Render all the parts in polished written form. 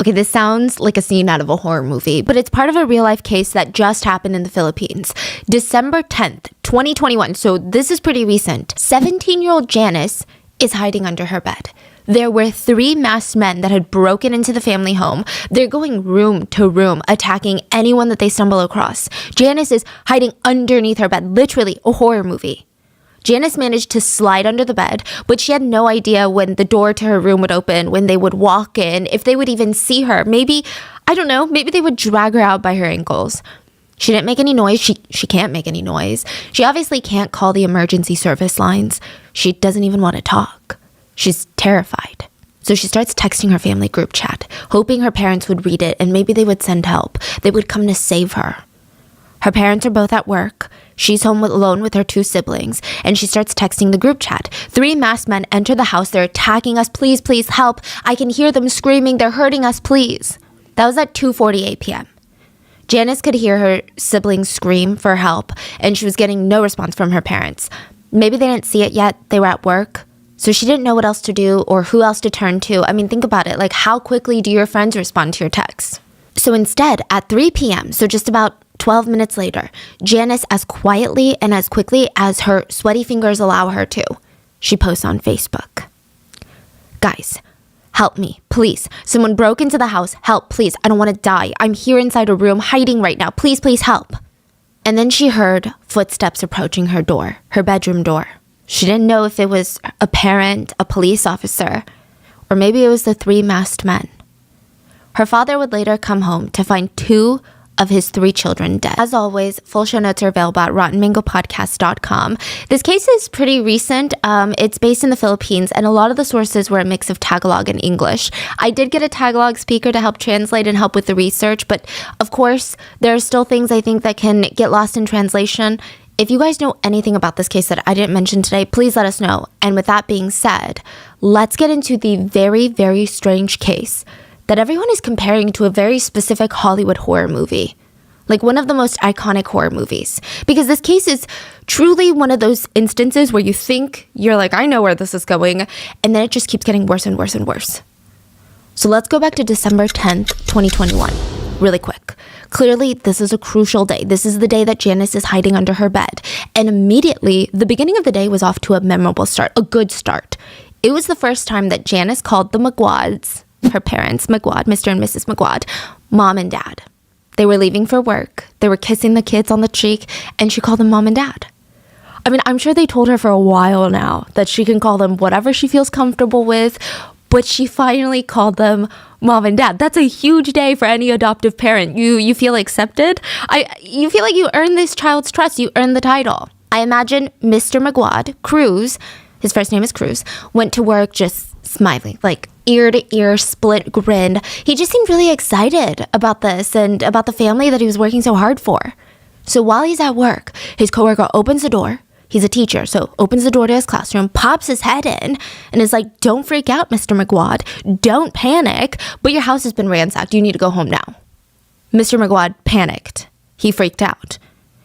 Okay, this sounds like a scene out of a horror movie, but it's part of a real-life case that just happened in the Philippines. December 10th, 2021, so this is pretty recent. 17-year-old Janice is hiding under her bed. There were 3 masked men that had broken into the family home. They're going room to room, attacking anyone that they stumble across. Janice is hiding underneath her bed, literally a horror movie. Janice managed to slide under the bed, but she had no idea when the door to her room would open, when they would walk in, if they would even see her. Maybe, I don't know, maybe they would drag her out by her ankles. She didn't make any noise. She can't make any noise. She obviously can't call the emergency service lines. She doesn't even want to talk. She's terrified. So she starts texting her family group chat, hoping her parents would read it and maybe they would send help. They would come to save her. Her parents are both at work. She's home alone with her 2 siblings, and she starts texting the group chat. 3 masked men enter the house. They're attacking us. Please, please help. I can hear them screaming. They're hurting us, please. That was at 2:48 p.m. Janice could hear her siblings scream for help, and she was getting no response from her parents. Maybe they didn't see it yet. They were at work. So she didn't know what else to do or who else to turn to. I mean, think about it. Like, how quickly do your friends respond to your texts? So instead, at 3 p.m., so just about 12 minutes later, Janice, as quietly and as quickly as her sweaty fingers allow her to, she posts on Facebook. Guys, help me, please. Someone broke into the house. Help, please. I don't want to die. I'm here inside a room hiding right now. Please, please help. And then she heard footsteps approaching her door, her bedroom door. She didn't know if it was a parent, a police officer, or maybe it was the 3 masked men. Her father would later come home to find 2 of his 3 children dead. As always, full show notes are available at rottenmangopodcast.com. This case is pretty recent. It's based in the Philippines, and a lot of the sources were a mix of Tagalog and English. I did get a Tagalog speaker to help translate and help with the research, but of course, there are still things I think that can get lost in translation. If you guys know anything about this case that I didn't mention today, please let us know. And with that being said, let's get into the very, very strange case that everyone is comparing to a very specific Hollywood horror movie. Like one of the most iconic horror movies. Because this case is truly one of those instances where you think, you're like, I know where this is going. And then it just keeps getting worse and worse and worse. So let's go back to December 10th, 2021. Really quick. Clearly, this is a crucial day. This is the day that Janice is hiding under her bed. And immediately, the beginning of the day was off to a memorable start, a good start. It was the first time that Janice called the Maguads, her parents, Maguad, Mr. and Mrs. Maguad, mom and dad. They were leaving for work. They were kissing the kids on the cheek, and she called them mom and dad. I mean, I'm sure they told her for a while now that she can call them whatever she feels comfortable with, but she finally called them mom and dad. That's a huge day for any adoptive parent. You feel accepted. You feel like you earned this child's trust. You earned the title. I imagine Mr. Maguad, Cruz, his first name is Cruz, went to work just smiling, like ear to ear, split grin. He just seemed really excited about this and about the family that he was working so hard for. So while he's at work, his coworker opens the door. He's a teacher, so opens the door to his classroom, pops his head in, and is like, don't freak out, Mr. Maguad. Don't panic, but your house has been ransacked. You need to go home now. Mr. Maguad panicked. He freaked out.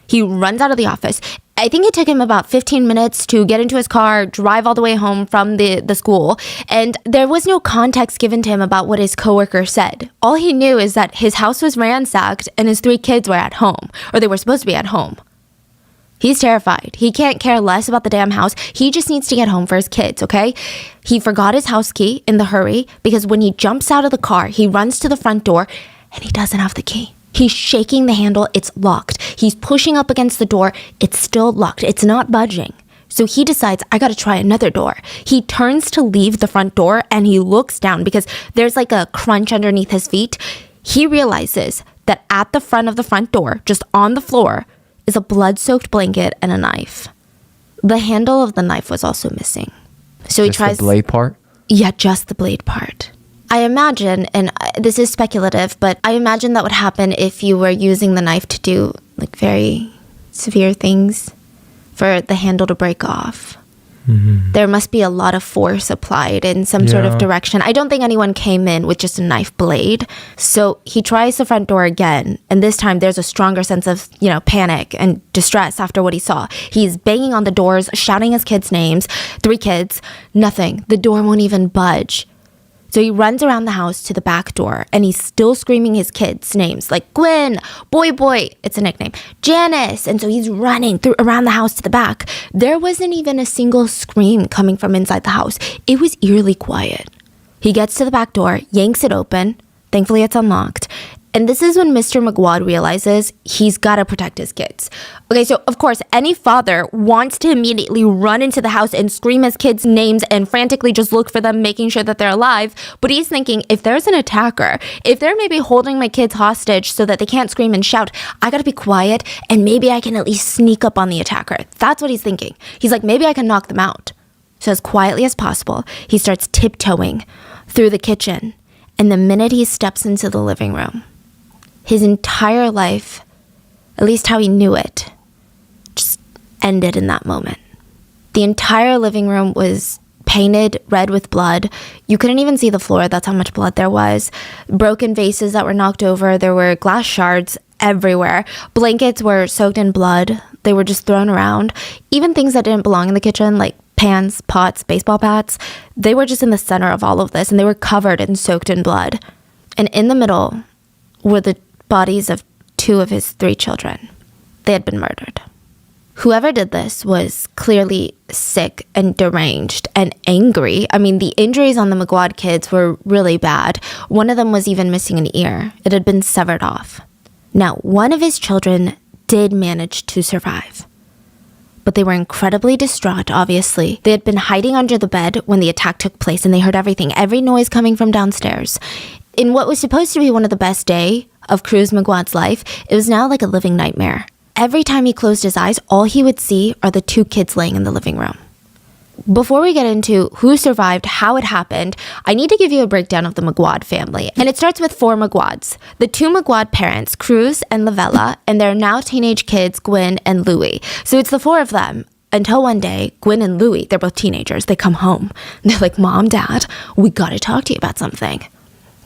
He runs out of the office. I think it took him about 15 minutes to get into his car, drive all the way home from the school, and there was no context given to him about what his coworker said. All he knew is that his house was ransacked and his 3 kids were at home, or they were supposed to be at home. He's terrified. He can't care less about the damn house. He just needs to get home for his kids, okay? He forgot his house key in the hurry because when he jumps out of the car, he runs to the front door and he doesn't have the key. He's shaking the handle. It's locked. He's pushing up against the door. It's still locked. It's not budging. So he decides, I gotta try another door. He turns to leave the front door and he looks down because there's like a crunch underneath his feet. He realizes that at the front of the front door, just on the floor, is a blood-soaked blanket and a knife. The handle of the knife was also missing. So he tries... Just the blade part? Yeah, just the blade part. I imagine, and this is speculative, but I imagine that would happen if you were using the knife to do like very severe things for the handle to break off. Mm-hmm. There must be a lot of force applied in some sort of direction. I don't think anyone came in with just a knife blade. So he tries the front door again. And this time there's a stronger sense of, panic and distress after what he saw. He's banging on the doors, shouting his kids' names. 3 kids, nothing. The door won't even budge. So he runs around the house to the back door and he's still screaming his kids' names like Gwen, boy, it's a nickname, Janice. And so he's running around the house to the back. There wasn't even a single scream coming from inside the house. It was eerily quiet. He gets to the back door, yanks it open. Thankfully, it's unlocked. And this is when Mr. Maguad realizes he's got to protect his kids. Okay, so of course, any father wants to immediately run into the house and scream his kids' names and frantically just look for them, making sure that they're alive. But he's thinking, if there's an attacker, if they're maybe holding my kids hostage so that they can't scream and shout, I got to be quiet and maybe I can at least sneak up on the attacker. That's what he's thinking. He's like, maybe I can knock them out. So as quietly as possible, he starts tiptoeing through the kitchen. And the minute he steps into the living room, his entire life, at least how he knew it, just ended in that moment. The entire living room was painted red with blood. You couldn't even see the floor. That's how much blood there was. Broken vases that were knocked over. There were glass shards everywhere. Blankets were soaked in blood. They were just thrown around. Even things that didn't belong in the kitchen, like pans, pots, baseball bats, they were just in the center of all of this, and they were covered and soaked in blood. And in the middle were the bodies of 2 of his 3 children. They had been murdered. Whoever did this was clearly sick and deranged and angry. I mean, the injuries on the Maguad kids were really bad. One of them was even missing an ear. It had been severed off. Now, one of his children did manage to survive, but they were incredibly distraught, obviously. They had been hiding under the bed when the attack took place, and they heard everything, every noise coming from downstairs. In what was supposed to be one of the best days of Cruz Maguad's life, it was now like a living nightmare. Every time he closed his eyes, all he would see are the 2 kids laying in the living room. Before we get into who survived, how it happened, I need to give you a breakdown of the Maguad family. And it starts with 4 Maguads. The 2 Maguad parents, Cruz and Lavella, and their now teenage kids, Gwen and Louis. So it's the 4 of them. Until one day, Gwen and Louis, they're both teenagers, they come home. They're like, Mom, Dad, we gotta talk to you about something.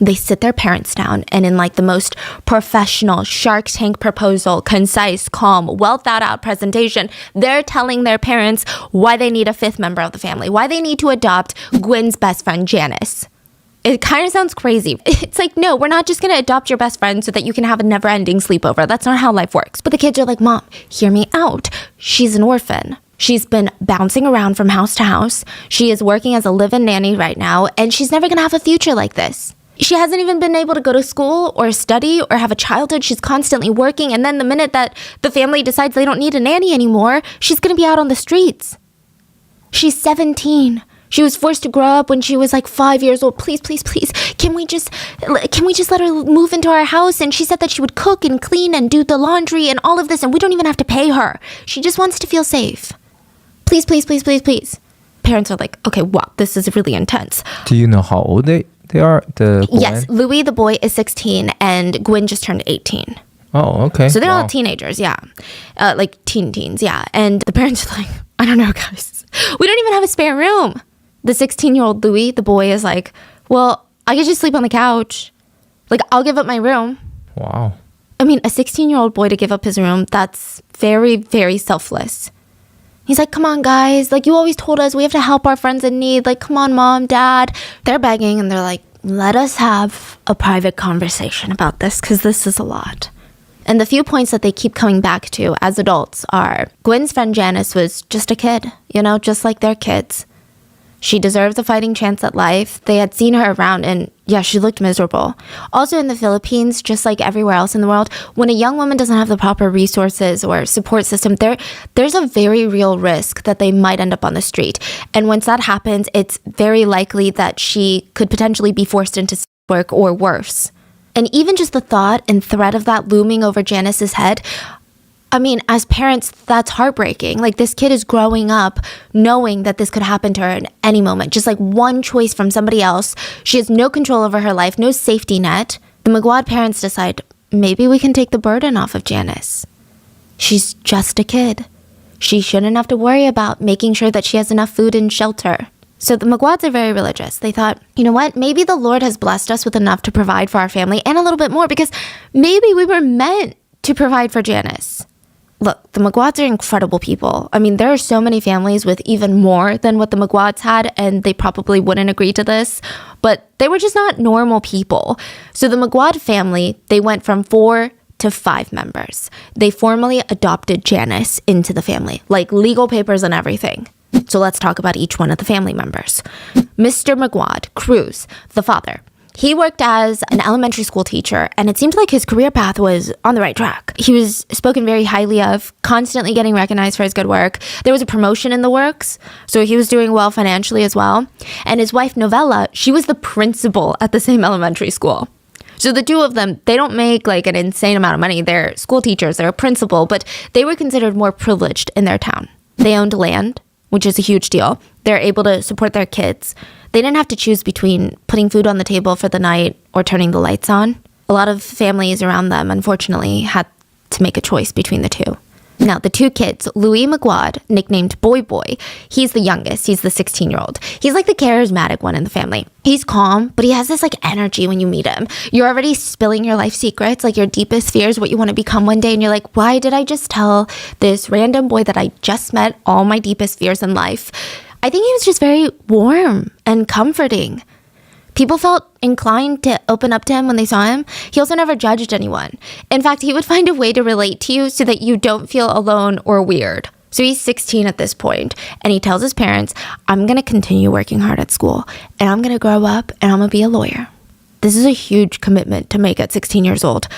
They sit their parents down, and in like the most professional Shark Tank proposal, concise, calm, well thought out presentation, they're telling their parents why they need a 5th member of the family, why they need to adopt Gwen's best friend, Janice. It kind of sounds crazy. It's like, no, we're not just going to adopt your best friend so that you can have a never-ending sleepover. That's not how life works. But the kids are like, Mom, hear me out. She's an orphan. She's been bouncing around from house to house. She is working as a live-in nanny right now, and she's never going to have a future like this. She hasn't even been able to go to school or study or have a childhood. She's constantly working. And then the minute that the family decides they don't need a nanny anymore, she's going to be out on the streets. She's 17. She was forced to grow up when she was like 5 years old. Please, please, please. Can we just let her move into our house? And she said that she would cook and clean and do the laundry and all of this. And we don't even have to pay her. She just wants to feel safe. Please, please, please, please, please. Parents are like, okay, wow, this is really intense. Do you know how old they are? Yes, Louis, the boy, is 16 and Gwen just turned 18. Oh, okay. So they're all teenagers, yeah. Like teens, yeah. And the parents are like, I don't know, guys. We don't even have a spare room. The 16-year-old Louis, the boy, is like, well, I could just sleep on the couch. Like, I'll give up my room. Wow. I mean, a 16-year-old boy to give up his room, that's very, very selfless. He's like, come on, guys. Like, you always told us we have to help our friends in need. Like, come on, Mom, Dad. They're begging, and they're like, let us have a private conversation about this, because this is a lot. And the few points that they keep coming back to as adults are, Gwen's friend Janice was just a kid, just like their kids. She deserves a fighting chance at life. They had seen her around and yeah, she looked miserable. Also in the Philippines, just like everywhere else in the world, when a young woman doesn't have the proper resources or support system, there's a very real risk that they might end up on the street. And once that happens, it's very likely that she could potentially be forced into work or worse. And even just the thought and threat of that looming over Janice's head, I mean, as parents, that's heartbreaking. Like, this kid is growing up knowing that this could happen to her at any moment. Just like one choice from somebody else. She has no control over her life, no safety net. The Maguad parents decide, maybe we can take the burden off of Janice. She's just a kid. She shouldn't have to worry about making sure that she has enough food and shelter. So the Maguads are very religious. They thought, you know what? Maybe the Lord has blessed us with enough to provide for our family and a little bit more because maybe we were meant to provide for Janice. Look, the Maguads are incredible people. I mean, there are so many families with even more than what the Maguads had, and they probably wouldn't agree to this. but they were just not normal people. So the Maguad family, they went from 4 to 5 members. They formally adopted Janice into the family, like legal papers and everything. So let's talk about each one of the family members. Mr. Maguad, Cruz, the father. He worked as an elementary school teacher, and it seemed like his career path was on the right track. He was spoken very highly of, constantly getting recognized for his good work. There was a promotion in the works, so he was doing well financially as well. And his wife, Novella, she was the principal at the same elementary school. So the two of them, they don't make like an insane amount of money. They're school teachers, they're a principal, but they were considered more privileged in their town. They owned land, which is a huge deal. They're able to support their kids. They didn't have to choose between putting food on the table for the night or turning the lights on. A lot of families around them, unfortunately, had to make a choice between the two. Now, the two kids, Louis Maguad, nicknamed Boy Boy, he's the youngest. He's the 16-year-old. He's like the charismatic one in the family. He's calm, but he has this like energy when you meet him. You're already spilling your life secrets, like your deepest fears, what you want to become one day. And you're like, why did I just tell this random boy that I just met all my deepest fears in life? I think he was just very warm and comforting. People felt inclined to open up to him when they saw him. He also never judged anyone. In fact, he would find a way to relate to you so that you don't feel alone or weird. So he's 16 at this point, and he tells his parents, I'm going to continue working hard at school, and I'm going to grow up, and I'm going to be a lawyer. This is a huge commitment to make at 16 years old,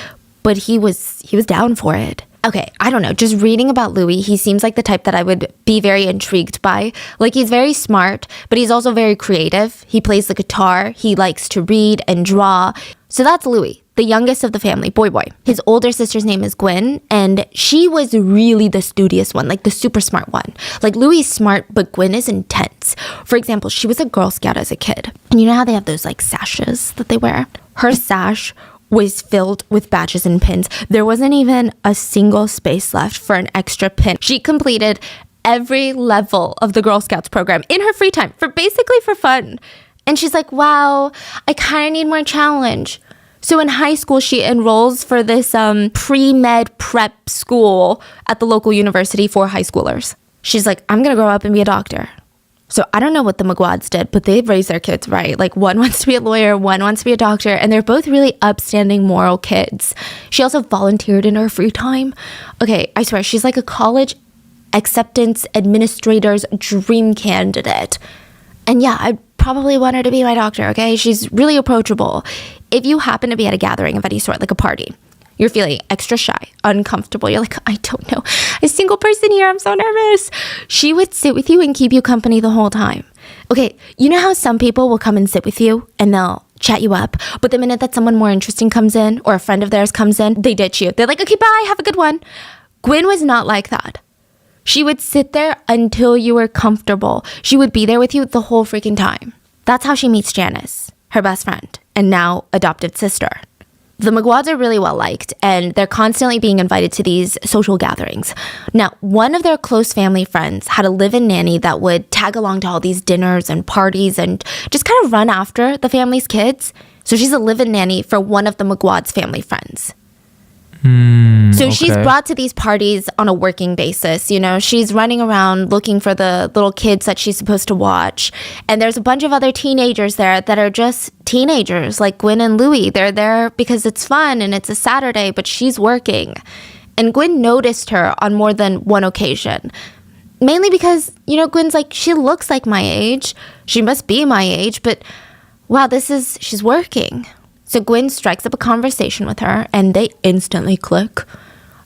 but he was down for it. Okay, I don't know. Just reading about Louis, he seems like the type that I would be very intrigued by. Like, he's very smart, but he's also very creative. He plays the guitar. He likes to read and draw. So that's Louis, the youngest of the family, Boy Boy. His older sister's name is Gwen, and she was really the studious one, like the super smart one. Like, Louis is smart, but Gwen is intense. For example, she was a Girl Scout as a kid. And you know how they have those, like, sashes that they wear? Her sash was filled with badges and pins. There wasn't even a single space left for an extra pin. She completed every level of the Girl Scouts program in her free time, basically for fun. And she's like, wow, I kind of need more challenge. So in high school, she enrolls for this pre-med prep school at the local university for high schoolers. She's like, I'm going to grow up and be a doctor. So I don't know what the Maguads did, but they've raised their kids right. Like, one wants to be a lawyer, one wants to be a doctor, and they're both really upstanding, moral kids. She also volunteered in her free time. Okay, I swear, she's like a college acceptance administrator's dream candidate. And yeah, I probably want her to be my doctor, okay? She's really approachable. If you happen to be at a gathering of any sort, like a party, you're feeling extra shy, uncomfortable. You're like, I don't know a single person here. I'm so nervous. She would sit with you and keep you company the whole time. Okay, you know how some people will come and sit with you and they'll chat you up, but the minute that someone more interesting comes in or a friend of theirs comes in, they ditch you. They're like, okay, bye, have a good one. Gwen was not like that. She would sit there until you were comfortable. She would be there with you the whole freaking time. That's how she meets Janice, her best friend, and now adopted sister. The Maguads are really well liked, and they're constantly being invited to these social gatherings. Now, one of their close family friends had a live-in nanny that would tag along to all these dinners and parties and just kind of run after the family's kids. So she's a live-in nanny for one of the Maguads' family friends. So she's brought to these parties on a working basis. You know, she's running around looking for the little kids that she's supposed to watch. And there's a bunch of other teenagers there that are just teenagers, like Gwen and Louis. They're there because it's fun and it's a Saturday, but she's working. And Gwen noticed her on more than one occasion. Mainly because, you know, Gwen's like, she looks like my age. She must be my age, but wow, she's working. So Gwen strikes up a conversation with her, and they instantly click.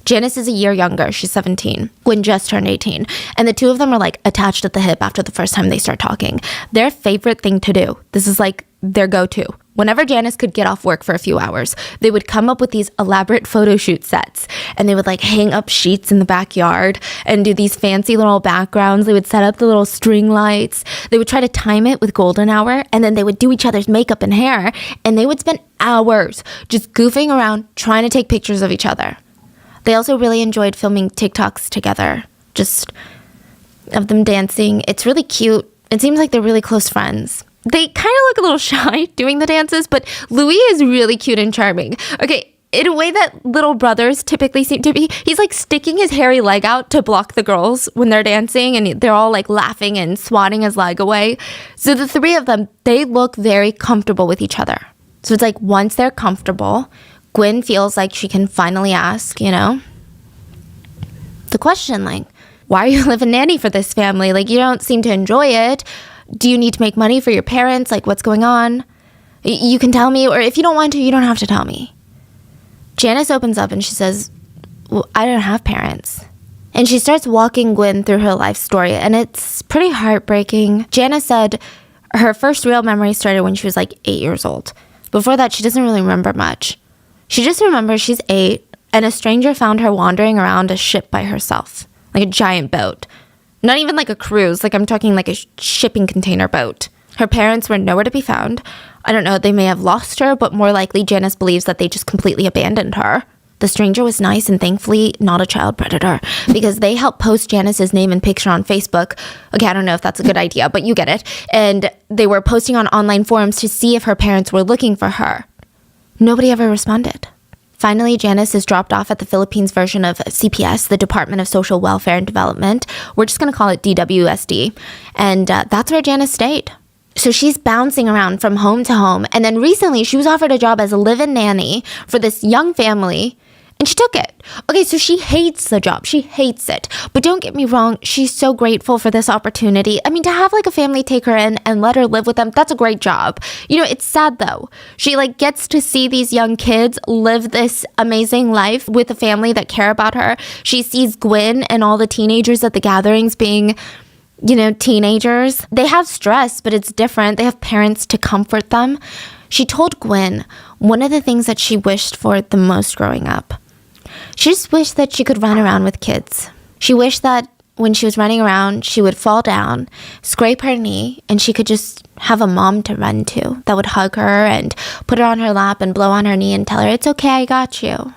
Janice is a year younger. She's 17. Gwen just turned 18. And the two of them are like attached at the hip after the first time they start talking. Their favorite thing to do, this is like their go-to. Whenever Janice could get off work for a few hours, they would come up with these elaborate photo shoot sets. And they would like hang up sheets in the backyard and do these fancy little backgrounds. They would set up the little string lights. They would try to time it with golden hour. And then they would do each other's makeup and hair. And they would spend hours just goofing around trying to take pictures of each other. They also really enjoyed filming TikToks together, just of them dancing. It's really cute. It seems like they're really close friends. They kind of look a little shy doing the dances, but Louis is really cute and charming. Okay, in a way that little brothers typically seem to be. He's like sticking his hairy leg out to block the girls when they're dancing, and they're all like laughing and swatting his leg away. So the three of them, they look very comfortable with each other. So it's like once they're comfortable, Gwen feels like she can finally ask, the question, like, why are you living nanny for this family? Like, you don't seem to enjoy it. Do you need to make money for your parents? Like, what's going on? You can tell me, or if you don't want to, you don't have to tell me. Janice opens up and she says, well, I don't have parents. And she starts walking Gwen through her life story, and it's pretty heartbreaking. Janice said her first real memory started when she was like 8 years old. Before that, she doesn't really remember much. She just remembers she's 8, and a stranger found her wandering around a ship by herself, like a giant boat. Not even like a cruise, like I'm talking like a shipping container boat. Her parents were nowhere to be found. I don't know, they may have lost her, but more likely Janice believes that they just completely abandoned her. The stranger was nice and thankfully not a child predator, because they helped post Janice's name and picture on Facebook. Okay, I don't know if that's a good idea, but you get it. And they were posting on online forums to see if her parents were looking for her. Nobody ever responded. Finally, Janice is dropped off at the Philippines version of CPS, the Department of Social Welfare and Development. We're just going to call it DWSD. And that's where Janice stayed. So she's bouncing around from home to home. And then recently, she was offered a job as a live-in nanny for this young family. And she took it. Okay, so she hates the job. She hates it. But don't get me wrong, she's so grateful for this opportunity. I mean, to have like a family take her in and let her live with them, that's a great job. It's sad though. She like gets to see these young kids live this amazing life with a family that care about her. She sees Gwen and all the teenagers at the gatherings being, teenagers. They have stress, but it's different. They have parents to comfort them. She told Gwen one of the things that she wished for the most growing up. She just wished that she could run around with kids. She wished that when she was running around, she would fall down, scrape her knee, and she could just have a mom to run to that would hug her and put her on her lap and blow on her knee and tell her, it's okay, I got you.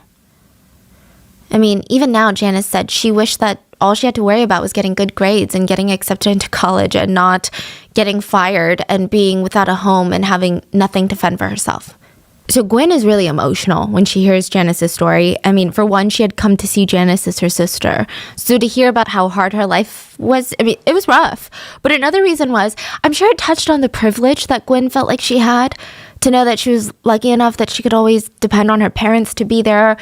I mean, even now, Janice said she wished that all she had to worry about was getting good grades and getting accepted into college and not getting fired and being without a home and having nothing to fend for herself. So Gwen is really emotional when she hears Janice's story. I mean, for one, she had come to see Janice as her sister. So to hear about how hard her life was, it was rough. But another reason was, I'm sure it touched on the privilege that Gwen felt like she had, to know that she was lucky enough that she could always depend on her parents to be there.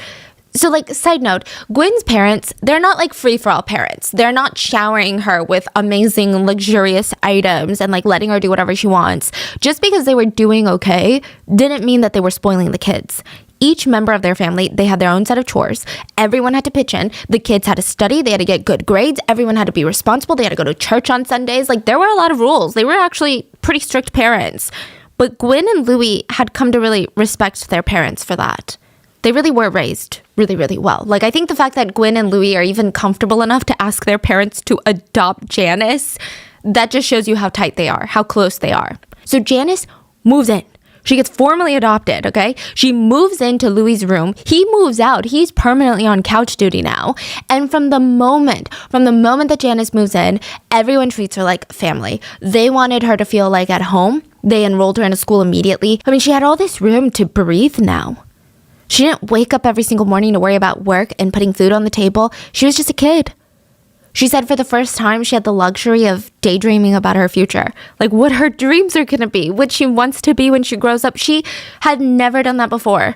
So like, side note, Gwen's parents, they're not like free-for-all parents. They're not showering her with amazing, luxurious items and like letting her do whatever she wants. Just because they were doing okay didn't mean that they were spoiling the kids. Each member of their family, they had their own set of chores. Everyone had to pitch in. The kids had to study. They had to get good grades. Everyone had to be responsible. They had to go to church on Sundays. Like, there were a lot of rules. They were actually pretty strict parents. But Gwen and Louis had come to really respect their parents for that. They really were raised really, really well. Like, I think the fact that Gwen and Louis are even comfortable enough to ask their parents to adopt Janice, that just shows you how tight they are, how close they are. So Janice moves in. She gets formally adopted, okay? She moves into Louis' room. He moves out. He's permanently on couch duty now. And from the moment that Janice moves in, everyone treats her like family. They wanted her to feel like at home. They enrolled her in a school immediately. I mean, she had all this room to breathe now. She didn't wake up every single morning to worry about work and putting food on the table. She was just a kid. She said for the first time, she had the luxury of daydreaming about her future. Like what her dreams are going to be, what she wants to be when she grows up. She had never done that before.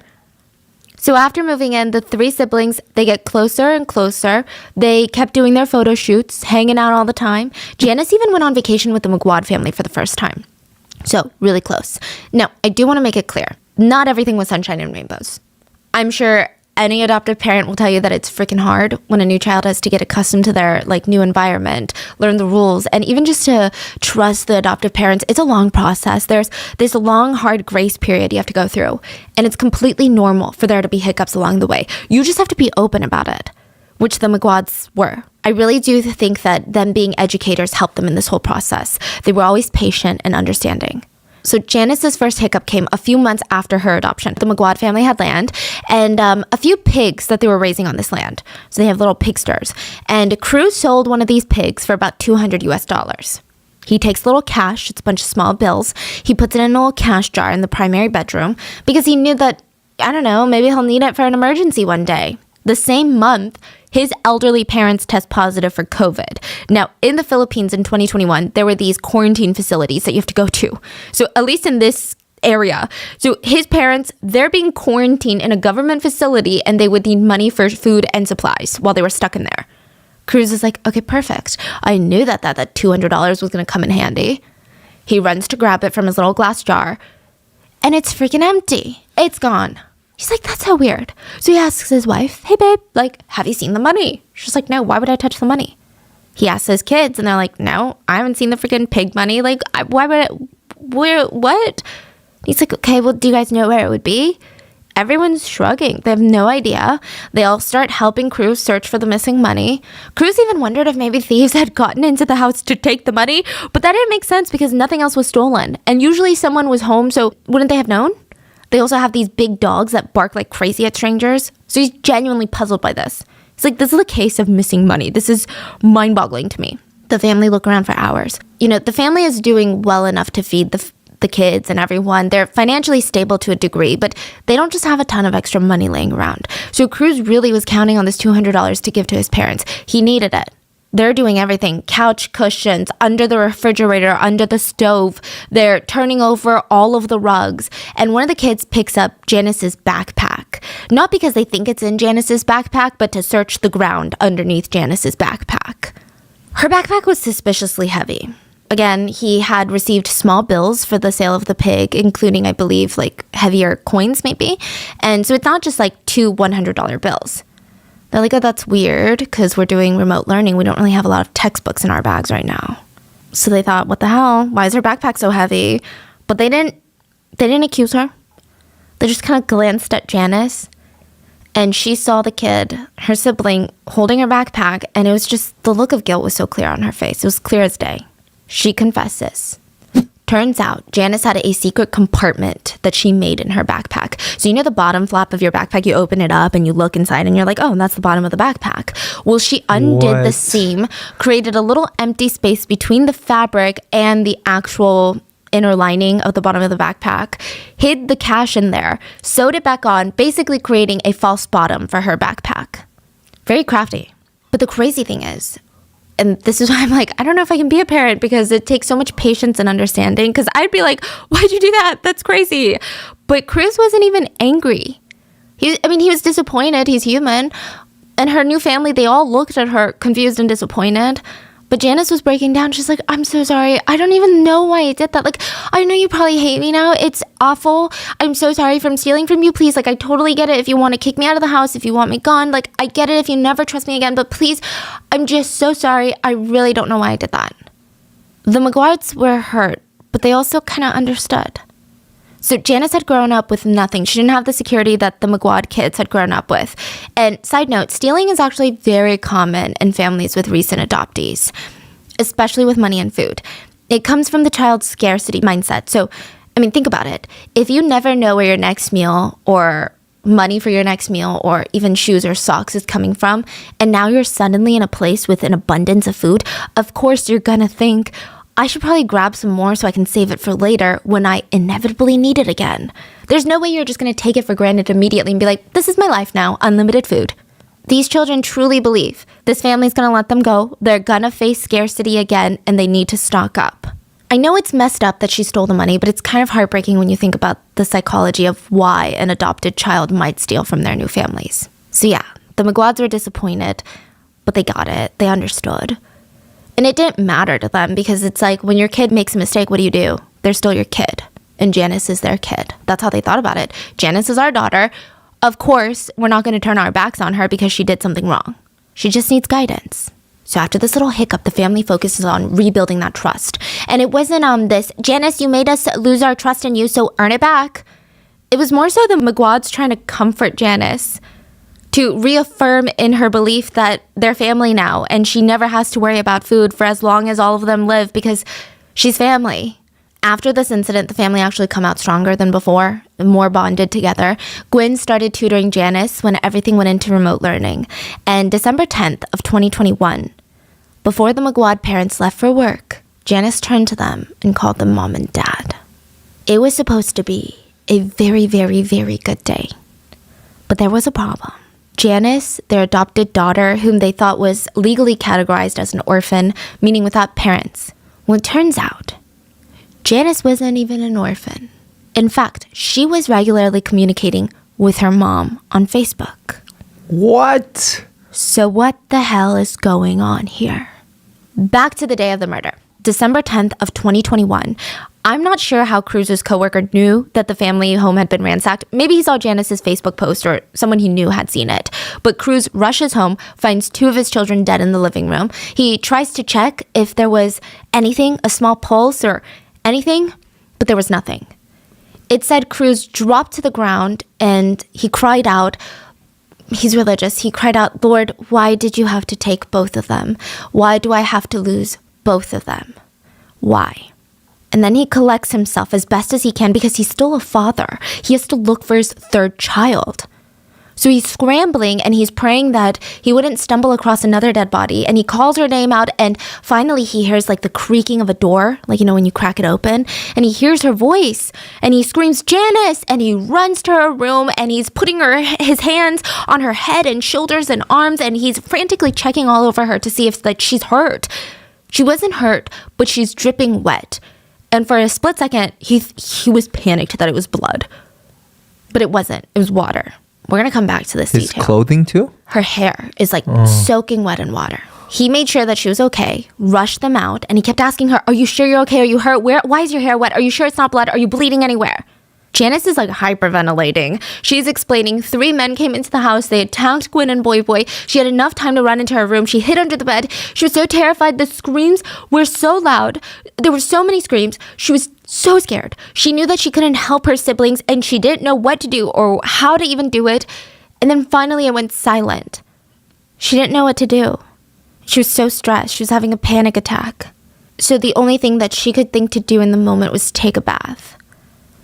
So after moving in, the three siblings, they get closer and closer. They kept doing their photo shoots, hanging out all the time. Janice even went on vacation with the Maguad family for the first time. So really close. Now, I do want to make it clear. Not everything was sunshine and rainbows. I'm sure any adoptive parent will tell you that it's freaking hard when a new child has to get accustomed to their like new environment, learn the rules, and even just to trust the adoptive parents. It's a long process. There's this long, hard grace period you have to go through, and it's completely normal for there to be hiccups along the way. You just have to be open about it, which the Maguads were. I really do think that them being educators helped them in this whole process. They were always patient and understanding. So Janice's first hiccup came a few months after her adoption. The Maguad family had land and a few pigs that they were raising on this land. So they have little pigsters. And Cruz sold one of these pigs for about $200. He takes little cash, it's a bunch of small bills. He puts it in a little cash jar in the primary bedroom because he knew that I don't know, maybe he'll need it for an emergency one day. The same month, his elderly parents test positive for COVID. Now, in the Philippines in 2021, there were these quarantine facilities that you have to go to. So at least in this area. So his parents, they're being quarantined in a government facility and they would need money for food and supplies while they were stuck in there. Cruz is like, okay, perfect. I knew that $200 was going to come in handy. He runs to grab it from his little glass jar and it's freaking empty. It's gone. He's like, that's so weird. So he asks his wife, hey babe, like, have you seen the money? She's like, no, why would I touch the money? He asks his kids and they're like, no, I haven't seen the freaking pig money. Like, why would what? He's like, okay, well, do you guys know where it would be? Everyone's shrugging. They have no idea. They all start helping Cruz search for the missing money. Cruz even wondered if maybe thieves had gotten into the house to take the money, but that didn't make sense because nothing else was stolen. And usually someone was home, so wouldn't they have known? They also have these big dogs that bark like crazy at strangers. So he's genuinely puzzled by this. He's like, this is a case of missing money. This is mind-boggling to me. The family look around for hours. You know, the family is doing well enough to feed the kids and everyone. They're financially stable to a degree, but they don't just have a ton of extra money laying around. So Cruz really was counting on this $200 to give to his parents. He needed it. They're doing everything. Couch cushions, under the refrigerator, under the stove. They're turning over all of the rugs. And one of the kids picks up Janice's backpack. Not because they think it's in Janice's backpack, but to search the ground underneath Janice's backpack. Her backpack was suspiciously heavy. Again, he had received small bills for the sale of the pig, including, I believe, like heavier coins maybe. And so it's not just like two $100 bills. They're like, oh, that's weird because we're doing remote learning. We don't really have a lot of textbooks in our bags right now. So they thought, what the hell? Why is her backpack so heavy? But they didn't accuse her. They just kind of glanced at Janice and she saw the kid, her sibling, holding her backpack. And it was just, the look of guilt was so clear on her face. It was clear as day. She confesses. Turns out Janice had a secret compartment that she made in her backpack. So you know the bottom flap of your backpack, you open it up and you look inside and you're like, oh, that's the bottom of the backpack. Well, she undid the seam, created a little empty space between the fabric and the actual inner lining of the bottom of the backpack, hid the cash in there, sewed it back on, basically creating a false bottom for her backpack. Very crafty. But the crazy thing is, and this is why I'm like, I don't know if I can be a parent because it takes so much patience and understanding. Because I'd be like, why'd you do that? That's crazy. But Cruz wasn't even angry. He was disappointed. He's human. And her new family, they all looked at her confused and disappointed. But Janice was breaking down. She's like, I'm so sorry. I don't even know why I did that. Like, I know you probably hate me now. It's awful. I'm so sorry from stealing from you. Please, like, I totally get it. If you want to kick me out of the house, if you want me gone, like, I get it if you never trust me again. But please, I'm just so sorry. I really don't know why I did that. The Maguads were hurt, but they also kind of understood. So Janice had grown up with nothing. She didn't have the security that the Maguad kids had grown up with. And side note, stealing is actually very common in families with recent adoptees, especially with money and food. It comes from the child's scarcity mindset. So, think about it. If you never know where your next meal or money for your next meal or even shoes or socks is coming from, and now you're suddenly in a place with an abundance of food, of course you're gonna think, I should probably grab some more so I can save it for later when I inevitably need it again. There's no way you're just going to take it for granted immediately and be like, this is my life now, unlimited food. These children truly believe this family's going to let them go. They're going to face scarcity again and they need to stock up. I know it's messed up that she stole the money, but it's kind of heartbreaking when you think about the psychology of why an adopted child might steal from their new families. So yeah, the Maguads were disappointed, but they got it. They understood. And it didn't matter to them because it's like when your kid makes a mistake, what do? They're still your kid. And Janice is their kid. That's how they thought about it. Janice is our daughter. Of course, we're not going to turn our backs on her because she did something wrong. She just needs guidance. So after this little hiccup, the family focuses on rebuilding that trust. And it wasn't this, Janice, you made us lose our trust in you, so earn it back. It was more so the Maguads trying to comfort Janice, to reaffirm in her belief that they're family now and she never has to worry about food for as long as all of them live because she's family. After this incident, the family actually come out stronger than before, more bonded together. Gwen started tutoring Janice when everything went into remote learning. And December 10th of 2021, before the Maguad parents left for work, Janice turned to them and called them mom and dad. It was supposed to be a very, very, very good day. there was a problem. Janice, their adopted daughter, whom they thought was legally categorized as an orphan, meaning without parents. Well, it turns out, Janice wasn't even an orphan. In fact, she was regularly communicating with her mom on Facebook. What? So what the hell is going on here? Back to the day of the murder, December 10th of 2021. I'm not sure how Cruz's coworker knew that the family home had been ransacked. Maybe he saw Janice's Facebook post or someone he knew had seen it. But Cruz rushes home, finds 2 of his children dead in the living room. He tries to check if there was anything, a small pulse or anything, but there was nothing. It said Cruz dropped to the ground and he cried out. He's religious. He cried out, "Lord, why did you have to take both of them? Why do I have to lose both of them? Why?" And then he collects himself as best as he can because he's still a father. He has to look for his 3rd child. So he's scrambling and he's praying that he wouldn't stumble across another dead body. And he calls her name out and finally he hears like the creaking of a door, like, you know, when you crack it open. And he hears her voice and he screams, "Janice!" And he runs to her room and he's putting his hands on her head and shoulders and arms. And he's frantically checking all over her to see if like she's hurt. She wasn't hurt, but she's dripping wet. And for a split second, he was panicked that it was blood. But it wasn't. It was water. We're going to come back to this His detail. clothing too? Her hair is like soaking wet in water. He made sure that she was okay, rushed them out, and he kept asking her, "Are you sure you're okay? Are you hurt? Why is your hair wet? Are you sure it's not blood? Are you bleeding anywhere?" Janice is like hyperventilating. She's explaining 3 men came into the house. They attacked Gwen and Boy Boy. She had enough time to run into her room. She hid under the bed. She was so terrified. The screams were so loud. There were so many screams. She was so scared. She knew that she couldn't help her siblings and she didn't know what to do or how to even do it. And then finally it went silent. She didn't know what to do. She was so stressed. She was having a panic attack. So the only thing that she could think to do in the moment was take a bath.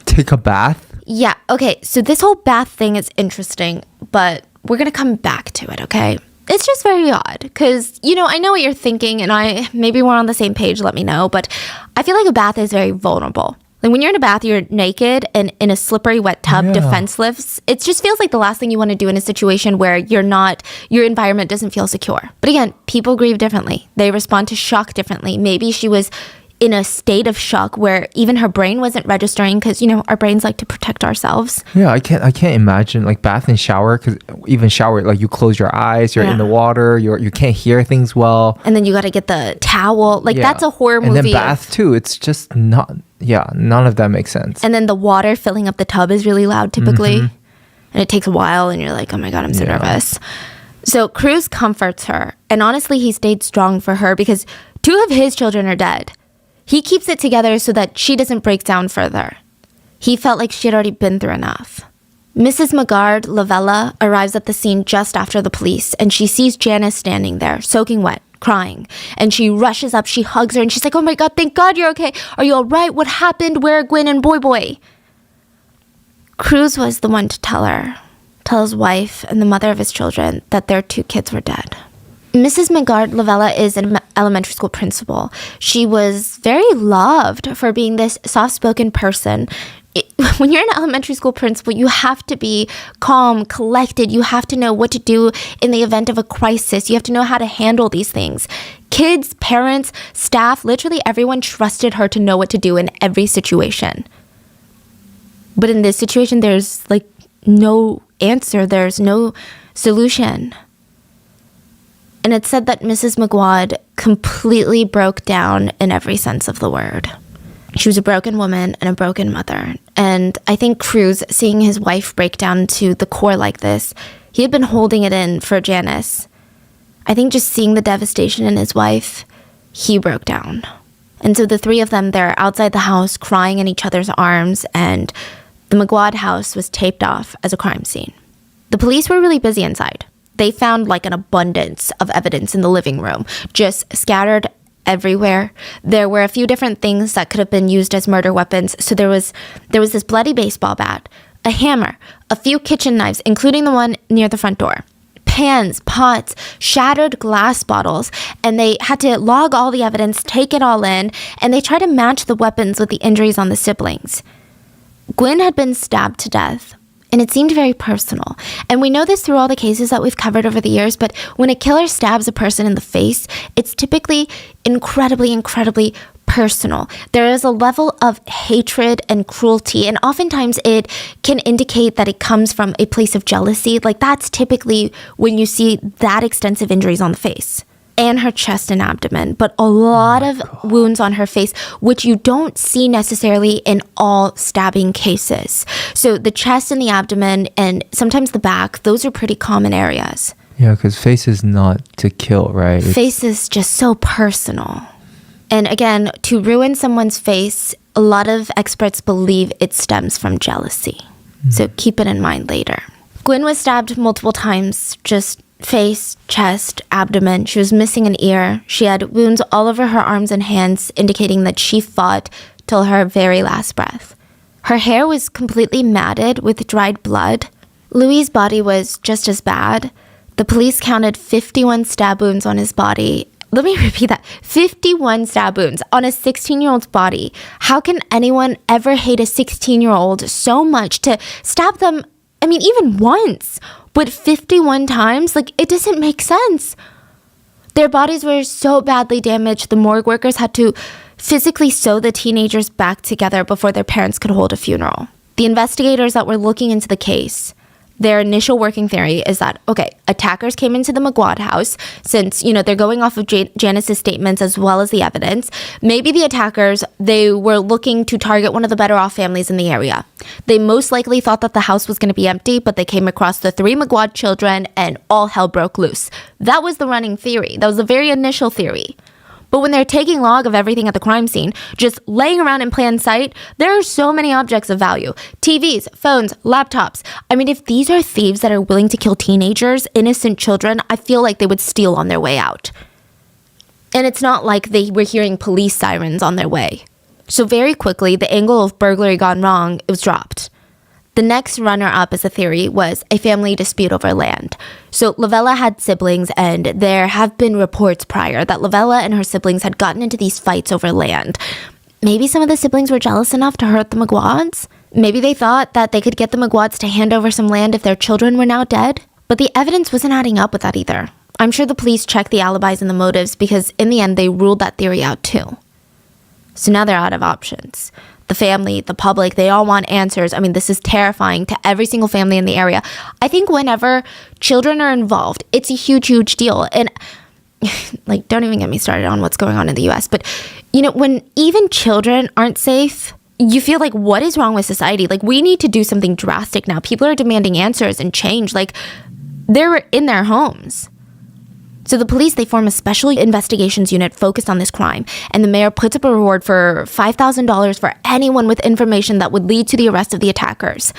Take a bath? Yeah, okay, so this whole bath thing is interesting, but we're gonna come back to it, okay? It's just very odd, because, you know, I know what you're thinking, and maybe we're on the same page, let me know, but I feel like a bath is very vulnerable. Like, when you're in a bath, you're naked and in a slippery, wet tub, defenseless. It just feels like the last thing you want to do in a situation where your environment doesn't feel secure. But again, people grieve differently. They respond to shock differently. Maybe she was in a state of shock where even her brain wasn't registering because, you know, our brains like to protect ourselves. Yeah, I can't imagine like bath and shower, because even shower, like you close your eyes, you're in the water, you can't hear things well. And then you got to get the towel. Like that's a horror movie. And then bath too. It's just not, none of that makes sense. And then the water filling up the tub is really loud typically. And it takes a while and you're like, oh my God, I'm so nervous. So Cruz comforts her. And honestly, he stayed strong for her because 2 of his children are dead. He keeps it together so that she doesn't break down further. He felt like she had already been through enough. Mrs. Maguad Lavella arrives at the scene just after the police, and she sees Janice standing there, soaking wet, crying. And she rushes up, she hugs her, and she's like, "Oh my God, thank God you're okay. Are you all right? What happened? Where are Gwen and Boy Boy?" Cruz was the one to tell his wife and the mother of his children that their 2 kids were dead. Mrs. Maguad Lavella is an elementary school principal. She was very loved for being this soft-spoken person. When you're an elementary school principal, you have to be calm, collected. You have to know what to do in the event of a crisis. You have to know how to handle these things. Kids, parents, staff, literally everyone trusted her to know what to do in every situation. But in this situation, there's like no answer. There's no solution. And it said that Mrs. Maguad completely broke down in every sense of the word. She was a broken woman and a broken mother. And I think Cruz, seeing his wife break down to the core like this, he had been holding it in for Janice. I think just seeing the devastation in his wife, he broke down. And so the 3 of them, they're outside the house crying in each other's arms, and the Maguad house was taped off as a crime scene. The police were really busy inside. They found like an abundance of evidence in the living room, just scattered everywhere. There were a few different things that could have been used as murder weapons. So there was this bloody baseball bat, a hammer, a few kitchen knives, including the one near the front door, pans, pots, shattered glass bottles, and they had to log all the evidence, take it all in, and they tried to match the weapons with the injuries on the siblings. Gwen had been stabbed to death, And it seemed very personal. And we know this through all the cases that we've covered over the years, but when a killer stabs a person in the face, it's typically incredibly, incredibly personal. There is a level of hatred and cruelty, and oftentimes it can indicate that it comes from a place of jealousy. Like, that's typically when you see that extensive injuries on the face. And her chest and abdomen, but a lot of wounds on her face, which you don't see necessarily in all stabbing cases. So the chest and the abdomen and sometimes the back, those are pretty common areas. Yeah, because face is not to kill, right? Face is just so personal. And again, to ruin someone's face, a lot of experts believe it stems from jealousy. So keep it in mind later. Gwen was stabbed multiple times, just face, chest, abdomen. She was missing an ear. She had wounds all over her arms and hands, indicating that she fought till her very last breath. Her hair was completely matted with dried blood. Louis' body was just as bad. The police counted 51 stab wounds on his body. Let me repeat that. 51 stab wounds on a 16-year-old's body. How can anyone ever hate a 16-year-old so much to stab them, even once? But 51 times? It doesn't make sense. Their bodies were so badly damaged, the morgue workers had to physically sew the teenagers back together before their parents could hold a funeral. The investigators that were looking into the case, their initial working theory is that, attackers came into the Maguad house since, they're going off of Janice's statements as well as the evidence. Maybe the attackers, they were looking to target one of the better off families in the area. They most likely thought that the house was going to be empty, but they came across the 3 Maguad children and all hell broke loose. That was the running theory. That was the very initial theory. But when they're taking log of everything at the crime scene, just laying around in plain sight, there are so many objects of value. TVs, phones, laptops. If these are thieves that are willing to kill teenagers, innocent children, I feel like they would steal on their way out. And it's not like they were hearing police sirens on their way. So very quickly, the angle of burglary gone wrong, it was dropped. The next runner-up as a theory was a family dispute over land. So Lavella had siblings, and there have been reports prior that Lavella and her siblings had gotten into these fights over land. Maybe some of the siblings were jealous enough to hurt the Maguads? Maybe they thought that they could get the Maguads to hand over some land if their children were now dead? But the evidence wasn't adding up with that either. I'm sure the police checked the alibis and the motives because in the end they ruled that theory out too. So now they're out of options. The family, the public, they all want answers. This is terrifying to every single family in the area. I think whenever children are involved, it's a huge, huge deal. And don't even get me started on what's going on in the US. But, when even children aren't safe, you feel like, what is wrong with society? We need to do something drastic now. People are demanding answers and change. They're in their homes. So the police, they form a special investigations unit focused on this crime, and the mayor puts up a reward for $5,000 for anyone with information that would lead to the arrest of the attackers.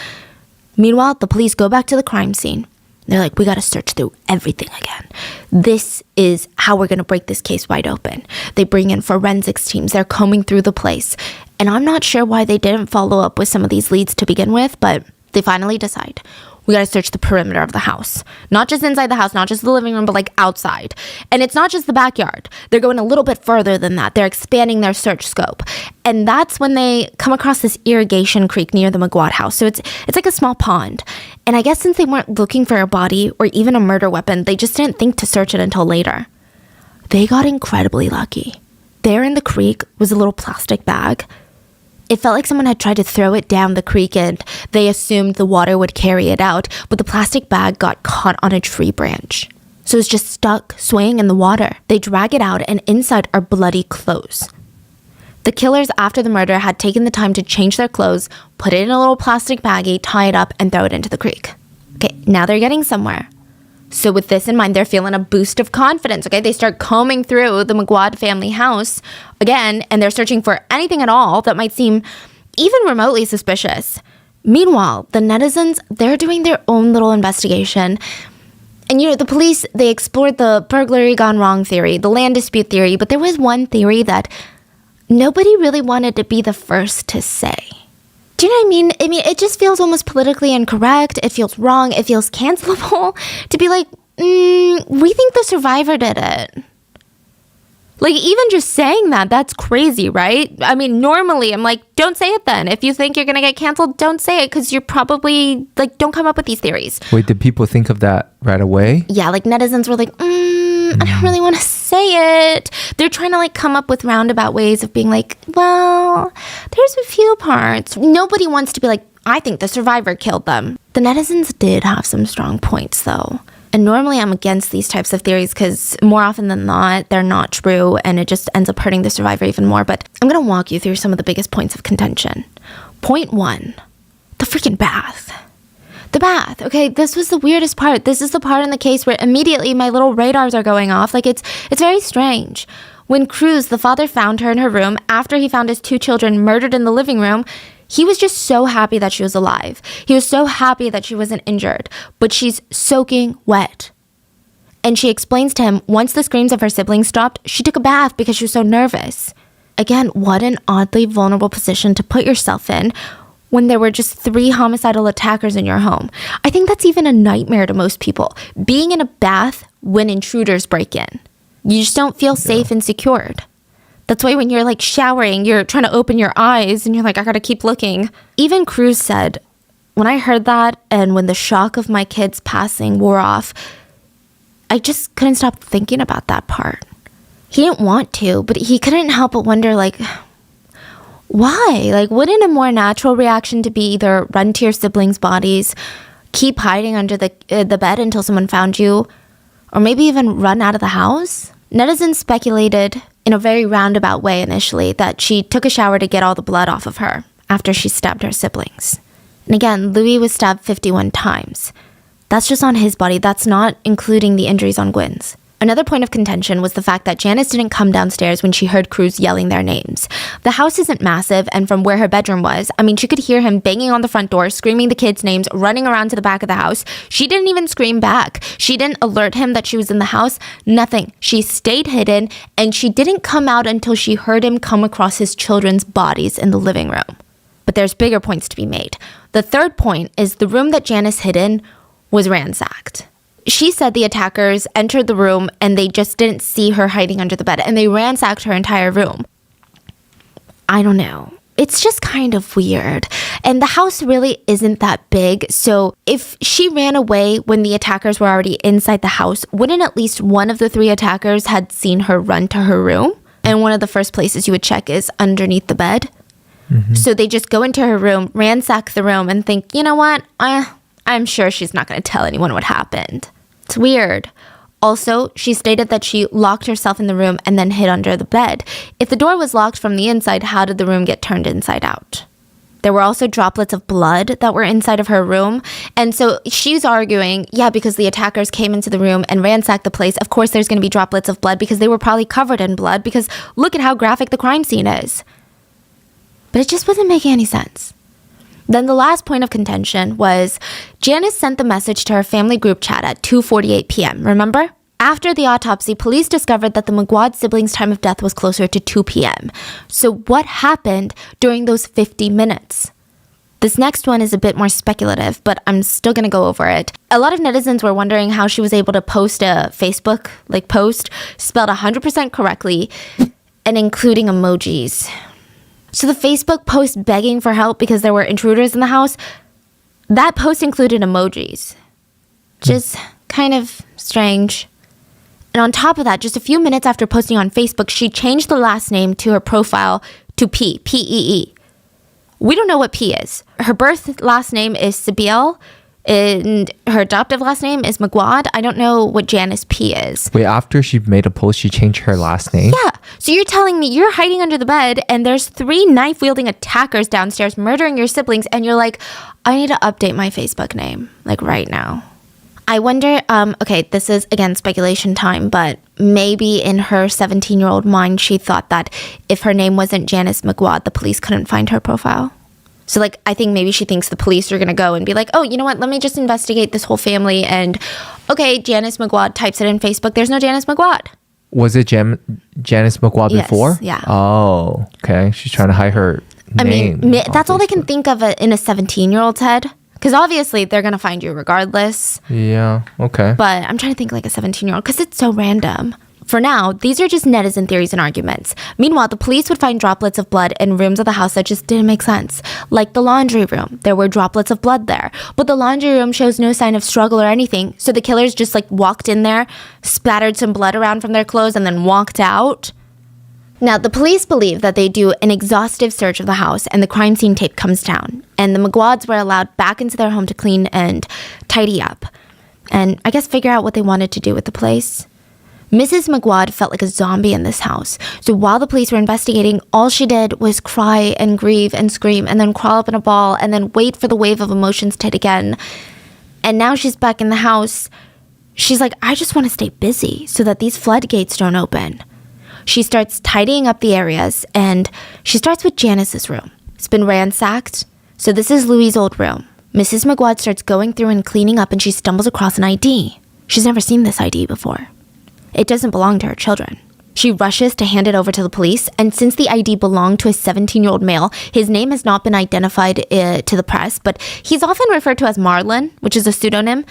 Meanwhile, the police go back to the crime scene. They're like, we got to search through everything again. This is how we're going to break this case wide open. They bring in forensics teams. They're combing through the place. And I'm not sure why they didn't follow up with some of these leads to begin with, but they finally decide. We got to search the perimeter of the house. Not just inside the house, not just the living room, but outside. And it's not just the backyard. They're going a little bit further than that. They're expanding their search scope. And that's when they come across this irrigation creek near the Maguad house. So it's like a small pond. And I guess since they weren't looking for a body or even a murder weapon, they just didn't think to search it until later. They got incredibly lucky. There in the creek was a little plastic bag. It felt like someone had tried to throw it down the creek and they assumed the water would carry it out, but the plastic bag got caught on a tree branch. So it's just stuck, swaying in the water. They drag it out and inside are bloody clothes. The killers after the murder had taken the time to change their clothes, put it in a little plastic baggie, tie it up, and throw it into the creek. Okay, now they're getting somewhere. So with this in mind, they're feeling a boost of confidence, okay? They start combing through the Maguad family house again, and they're searching for anything at all that might seem even remotely suspicious. Meanwhile, the netizens, they're doing their own little investigation. And, the police, they explored the burglary gone wrong theory, the land dispute theory, but there was one theory that nobody really wanted to be the first to say. Do you know what I mean? It just feels almost politically incorrect. It feels wrong. It feels cancelable to be like, we think the survivor did it. Like, even just saying that, that's crazy, right? I mean, normally I'm like, don't say it then. If you think you're going to get canceled, don't say it because you're probably, like, don't come up with these theories. Wait, did people think of that right away? Yeah, like, netizens were like, I don't really want to say it. They're trying to, like, come up with roundabout ways of being like, well, there's a few parts. Nobody wants to be like, I think the survivor killed them. The netizens did have some strong points, though. And normally I'm against these types of theories because more often than not, they're not true and it just ends up hurting the survivor even more. But I'm going to walk you through some of the biggest points of contention. Point 1, the freaking bath. The bath. Okay, this was the weirdest part. This is the part in the case where immediately my little radars are going off. Like, it's very strange. When Cruz, the father, found her in her room after he found his 2 children murdered in the living room, he was just so happy that she was alive. He was so happy that she wasn't injured, but she's soaking wet. And she explains to him, once the screams of her siblings stopped, she took a bath because she was so nervous. Again, what an oddly vulnerable position to put yourself in when there were just 3 homicidal attackers in your home. I think that's even a nightmare to most people, being in a bath when intruders break in. You just don't feel safe and secured. That's why when you're like showering, you're trying to open your eyes and you're like, I gotta keep looking. Even Cruz said, when I heard that and when the shock of my kids passing wore off, I just couldn't stop thinking about that part. He didn't want to, but he couldn't help but wonder, like, why? Like, wouldn't a more natural reaction to be either run to your siblings' bodies, keep hiding under the bed until someone found you, or maybe even run out of the house? Netizens speculated in a very roundabout way initially that she took a shower to get all the blood off of her after she stabbed her siblings. And again, Louis was stabbed 51 times. That's just on his body. That's not including the injuries on Gwyn's. Another point of contention was the fact that Janice didn't come downstairs when she heard Cruz yelling their names. The house isn't massive, and from where her bedroom was, I mean, she could hear him banging on the front door, screaming the kids' names, running around to the back of the house. She didn't even scream back. She didn't alert him that she was in the house. Nothing. She stayed hidden, and she didn't come out until she heard him come across his children's bodies in the living room. But there's bigger points to be made. The third point is the room that Janice hid in was ransacked. She said the attackers entered the room and they just didn't see her hiding under the bed, and they ransacked her entire room. I don't know. It's just kind of weird. And the house really isn't that big. So if she ran away when the attackers were already inside the house, wouldn't at least one of the 3 attackers had seen her run to her room? And one of the first places you would check is underneath the bed. Mm-hmm. So they just go into her room, ransack the room, and think, you know what? I'm sure she's not going to tell anyone what happened. It's weird. Also, she stated that she locked herself in the room and then hid under the bed. If the door was locked from the inside, how did the room get turned inside out? There were also droplets of blood that were inside of her room. And so she's arguing, yeah, because the attackers came into the room and ransacked the place. Of course, there's going to be droplets of blood because they were probably covered in blood, because look at how graphic the crime scene is. But it just wasn't making any sense. Then the last point of contention was Janice sent the message to her family group chat at 2:48 p.m., remember? After the autopsy, police discovered that the Maguad siblings' time of death was closer to 2 p.m. So what happened during those 50 minutes? This next one is a bit more speculative, but I'm still going to go over it. A lot of netizens were wondering how she was able to post a Facebook post spelled 100% correctly and including emojis. So the Facebook post begging for help because there were intruders in the house, that post included emojis. Just kind of strange. And on top of that, just a few minutes after posting on Facebook, she changed the last name to her profile to P, P-E-E. We don't know what P is. Her birth last name is Sibiel, and her adoptive last name is Maguad. I don't know what Janice P is. Wait, after she made a post, she changed her last name? Yeah. So you're telling me you're hiding under the bed and there's 3 knife-wielding attackers downstairs murdering your siblings, and you're like, I need to update my Facebook name, right now. I wonder, okay, this is, again, speculation time, but maybe in her 17-year-old mind, she thought that if her name wasn't Janice Maguad, the police couldn't find her profile. So, I think maybe she thinks the police are going to go and be like, oh, you know what? Let me just investigate this whole family. And, okay, Janice Maguad types it in Facebook. There's no Janice Maguad. Was it Janice Maguad before? Yeah. Oh, okay. She's trying to hide her name. I mean, that's all they can think of in a 17-year-old's head. Because obviously, they're going to find you regardless. Yeah, okay. But I'm trying to think like a 17-year-old because it's so random. For now, these are just netizen theories and arguments. Meanwhile, the police would find droplets of blood in rooms of the house that just didn't make sense. Like the laundry room. There were droplets of blood there. But the laundry room shows no sign of struggle or anything. So the killers just walked in there, splattered some blood around from their clothes, and then walked out. Now, the police believe that they do an exhaustive search of the house and the crime scene tape comes down. And the Maguads were allowed back into their home to clean and tidy up. And I guess figure out what they wanted to do with the place. Mrs. Maguad felt like a zombie in this house. So while the police were investigating, all she did was cry and grieve and scream and then crawl up in a ball and then wait for the wave of emotions to hit again. And now she's back in the house. She's like, I just want to stay busy so that these floodgates don't open. She starts tidying up the areas and she starts with Janice's room. It's been ransacked. So this is Louis' old room. Mrs. Maguad starts going through and cleaning up and she stumbles across an ID. She's never seen this ID before. It doesn't belong to her children. She rushes to hand it over to the police, and since the ID belonged to a 17-year-old male, his name has not been identified to the press, but he's often referred to as Marlon, which is a pseudonym.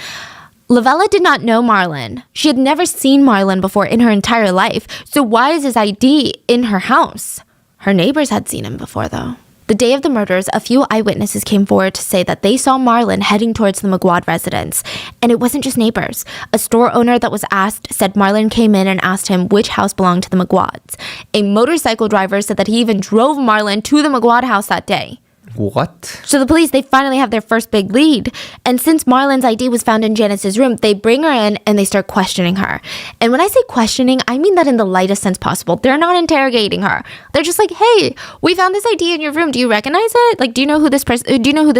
Lavella did not know Marlon. She had never seen Marlon before in her entire life, so why is his ID in her house? Her neighbors had seen him before, though. The day of the murders, a few eyewitnesses came forward to say that they saw Marlon heading towards the Maguad residence. And it wasn't just neighbors. A store owner that was asked said Marlon came in and asked him which house belonged to the Maguads. A motorcycle driver said that he even drove Marlon to the Maguad house that day. What? So the police, they finally have their first big lead. And since Marlon's ID was found in Janice's room, they bring her in and they start questioning her. And when I say questioning, I mean that in the lightest sense possible. They're not interrogating her. They're just like, hey, we found this ID in your room. Do you recognize it? Do you know who this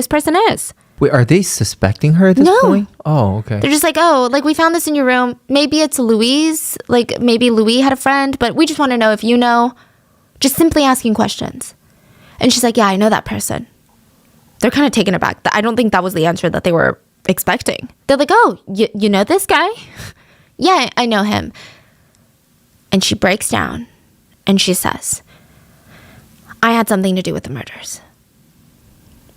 person is? Wait, are they suspecting her at this point? Oh, okay. They're just like, oh, we found this in your room. Maybe it's Louise. Maybe Louis had a friend, but we just want to know if you know. Just simply asking questions. And she's like, yeah, I know that person. They're kind of taken aback. I don't think that was the answer that they were expecting. They're like, oh, you know this guy? Yeah, I know him. And she breaks down and she says, I had something to do with the murders.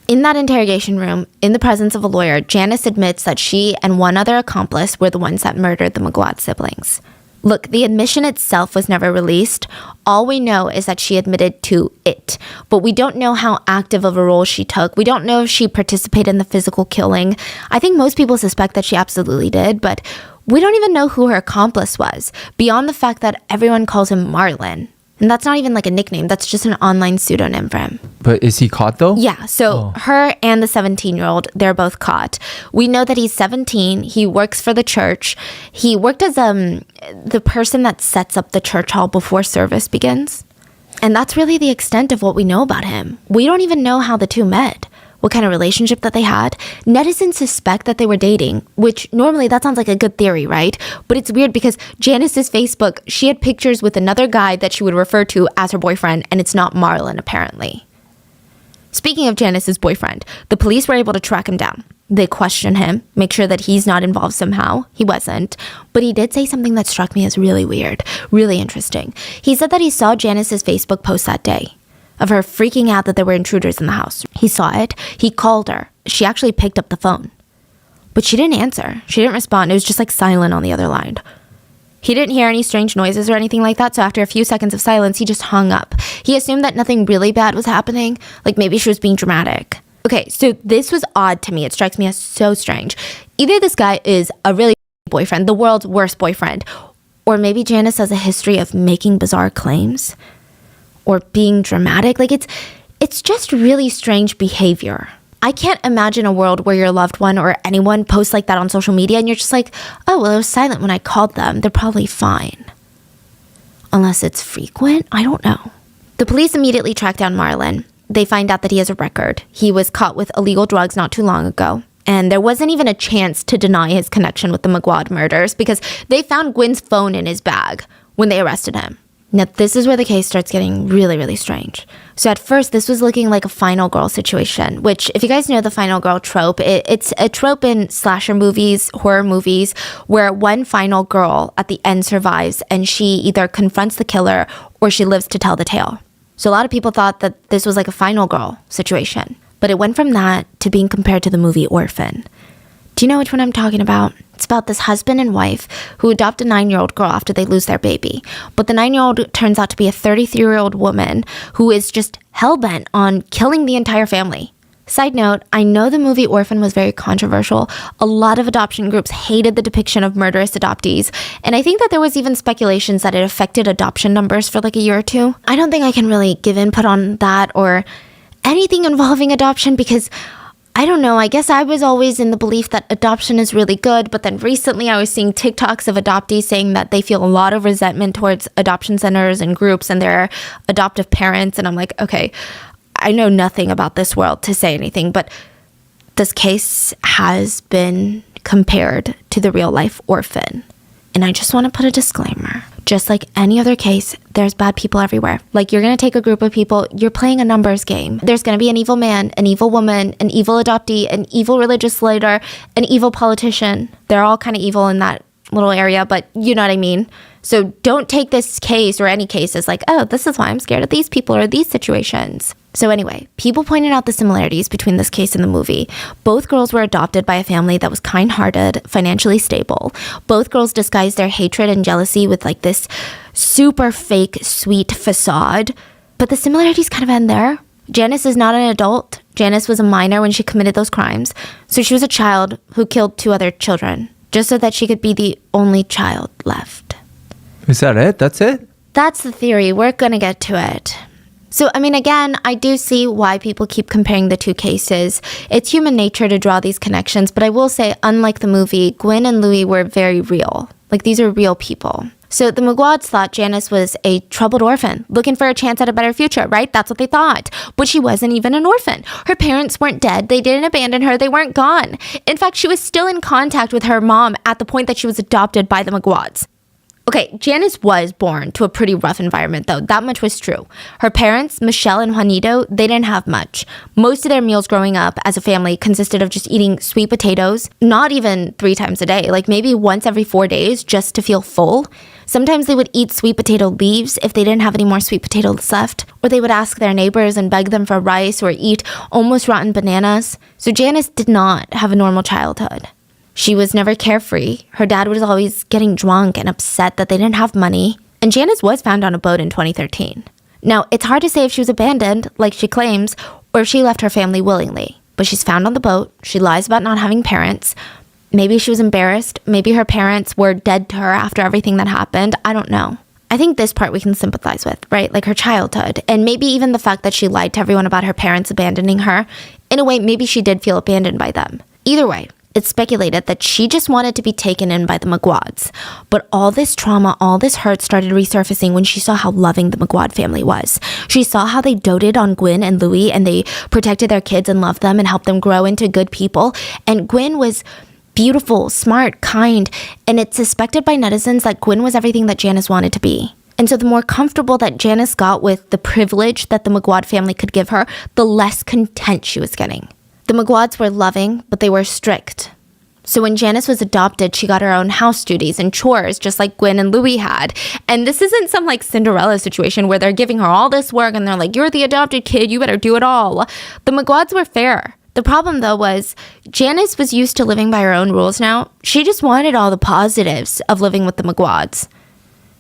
In that interrogation room, in the presence of a lawyer, Janice admits that she and one other accomplice were the ones that murdered the Maguad siblings. Look, the admission itself was never released. All we know is that she admitted to it. But we don't know how active of a role she took. We don't know if she participated in the physical killing. I think most people suspect that she absolutely did, but we don't even know who her accomplice was, beyond the fact that everyone calls him Marlon. And that's not even a nickname. That's just an online pseudonym for him. But is he caught though? Yeah. So her and the 17-year-old, they're both caught. We know that he's 17. He works for the church. He worked as the person that sets up the church hall before service begins. And that's really the extent of what we know about him. We don't even know how the two met, what kind of relationship that they had. Netizens suspect that they were dating, which normally that sounds like a good theory, right? But it's weird because Janice's Facebook, she had pictures with another guy that she would refer to as her boyfriend, and it's not Marlon, apparently. Speaking of Janice's boyfriend, the police were able to track him down. They questioned him, make sure that he's not involved somehow. He wasn't. But he did say something that struck me as really weird, really interesting. He said that he saw Janice's Facebook post that day of her freaking out that there were intruders in the house. He saw it. He called her. She actually picked up the phone. But she didn't answer. She didn't respond. It was just silent on the other line. He didn't hear any strange noises or anything like that, so after a few seconds of silence, he just hung up. He assumed that nothing really bad was happening, maybe she was being dramatic. Okay, so this was odd to me. It strikes me as so strange. Either this guy is a really boyfriend, the world's worst boyfriend, or maybe Janice has a history of making bizarre claims or being dramatic. It's just really strange behavior. I can't imagine a world where your loved one or anyone posts like that on social media and you're just like, oh, well, it was silent when I called them. They're probably fine. Unless it's frequent? I don't know. The police immediately track down Marlon. They find out that he has a record. He was caught with illegal drugs not too long ago. And there wasn't even a chance to deny his connection with the Maguad murders because they found Gwen's phone in his bag when they arrested him. Now, this is where the case starts getting really, really strange. So at first, this was looking like a final girl situation, which, if you guys know the final girl trope, it's a trope in slasher movies, horror movies, where one final girl at the end survives and she either confronts the killer or she lives to tell the tale. So a lot of people thought that this was like a final girl situation. But it went from that to being compared to the movie Orphan, Do you know which one I'm talking about? It's about this husband and wife who adopt a 9-year-old girl after they lose their baby. But the 9-year-old turns out to be a 33-year-old woman who is just hell-bent on killing the entire family. Side note, I know the movie Orphan was very controversial. A lot of adoption groups hated the depiction of murderous adoptees. And I think that there was even speculations that it affected adoption numbers for like a year or two. I don't think I can really give input on that or anything involving adoption because I don't know. I guess I was always in the belief that adoption is really good. But then recently I was seeing TikToks of adoptees saying that they feel a lot of resentment towards adoption centers and groups and their adoptive parents. And I'm like, okay, I know nothing about this world to say anything, but this case has been compared to the real life Orphan. And I just want to put a disclaimer. Just like any other case, there's bad people everywhere. Like you're going to take a group of people, you're playing a numbers game. There's going to be an evil man, an evil woman, an evil adoptee, an evil religious leader, an evil politician. They're all kind of evil in that little area, but you know what I mean? So don't take this case or any case as like, oh, this is why I'm scared of these people or these situations. So anyway, people pointed out the similarities between this case and the movie. Both girls were adopted by a family that was kind-hearted, financially stable. Both girls disguised their hatred and jealousy with like this super fake, sweet facade. But the similarities kind of end there. Janice is not an adult. Janice was a minor when she committed those crimes. So she was a child who killed 2 other children, just so that she could be the only child left. Is that it? That's it? That's the theory. We're going to get to it. So, I mean, again, I do see why people keep comparing the 2 cases. It's human nature to draw these connections, but I will say, unlike the movie, Gwen and Louis were very real. Like, these are real people. So the Maguads thought Janice was a troubled orphan, looking for a chance at a better future, right? That's what they thought. But she wasn't even an orphan. Her parents weren't dead. They didn't abandon her. They weren't gone. In fact, she was still in contact with her mom at the point that she was adopted by the Maguads. Okay, Janice was born to a pretty rough environment, though. That much was true. Her parents, Michelle and Juanito, they didn't have much. Most of their meals growing up as a family consisted of just eating sweet potatoes, not even 3 times a day, like maybe once every 4 days just to feel full. Sometimes they would eat sweet potato leaves if they didn't have any more sweet potatoes left, or they would ask their neighbors and beg them for rice or eat almost rotten bananas. So Janice did not have a normal childhood. She was never carefree. Her dad was always getting drunk and upset that they didn't have money. And Janice was found on a boat in 2013. Now, it's hard to say if she was abandoned, like she claims, or if she left her family willingly. But she's found on the boat. She lies about not having parents. Maybe she was embarrassed. Maybe her parents were dead to her after everything that happened. I don't know. I think this part we can sympathize with, right? Like her childhood. And maybe even the fact that she lied to everyone about her parents abandoning her. In a way, maybe she did feel abandoned by them. Either way, it's speculated that she just wanted to be taken in by the Maguads. But all this trauma, all this hurt started resurfacing when she saw how loving the Maguad family was. She saw how they doted on Gwen and Louis and they protected their kids and loved them and helped them grow into good people. And Gwen was beautiful, smart, kind, and it's suspected by netizens that Gwen was everything that Janice wanted to be. And so the more comfortable that Janice got with the privilege that the Maguad family could give her, the less content she was getting. The Maguads were loving, but they were strict. So when Janice was adopted, she got her own house duties and chores, just like Gwen and Louis had. And this isn't some like Cinderella situation where they're giving her all this work and they're like, you're the adopted kid, you better do it all. The Maguads were fair. The problem, though, was Janice was used to living by her own rules now. She just wanted all the positives of living with the Maguads.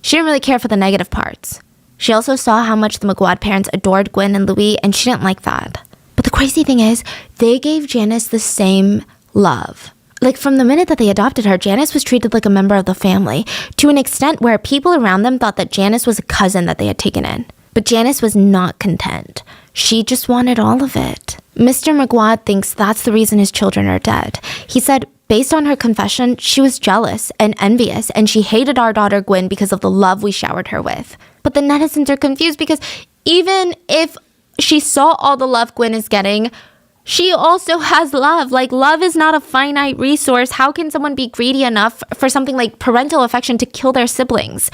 She didn't really care for the negative parts. She also saw how much the Maguad parents adored Gwen and Louis, and she didn't like that. But the crazy thing is, they gave Janice the same love. Like, from the minute that they adopted her, Janice was treated like a member of the family, to an extent where people around them thought that Janice was a cousin that they had taken in. But Janice was not content. She just wanted all of it. Mr. Maguad thinks that's the reason his children are dead. He said, based on her confession, she was jealous and envious, and she hated our daughter Gwen because of the love we showered her with. But the netizens are confused because even if she saw all the love Gwen is getting, she also has love. Like, love is not a finite resource. How can someone be greedy enough for something like parental affection to kill their siblings?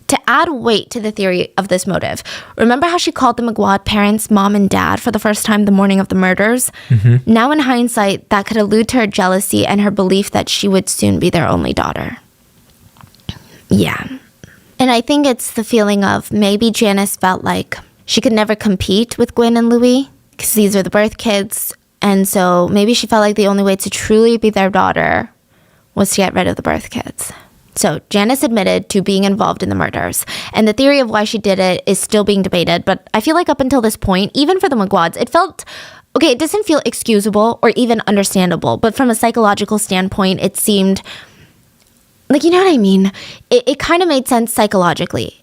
To add weight to the theory of this motive, remember how she called the Maguad parents mom and dad for the first time the morning of the murders? Mm-hmm. Now in hindsight, that could allude to her jealousy and her belief that she would soon be their only daughter. Yeah. And I think it's the feeling of maybe Janice felt like she could never compete with Gwen and Louis because these are the birth kids. And so maybe she felt like the only way to truly be their daughter was to get rid of the birth kids. So Janice admitted to being involved in the murders, and the theory of why she did it is still being debated. But I feel like up until this point, even for the Maguads, it felt, okay, it doesn't feel excusable or even understandable. But from a psychological standpoint, it seemed like, you know what I mean? It kind of made sense psychologically.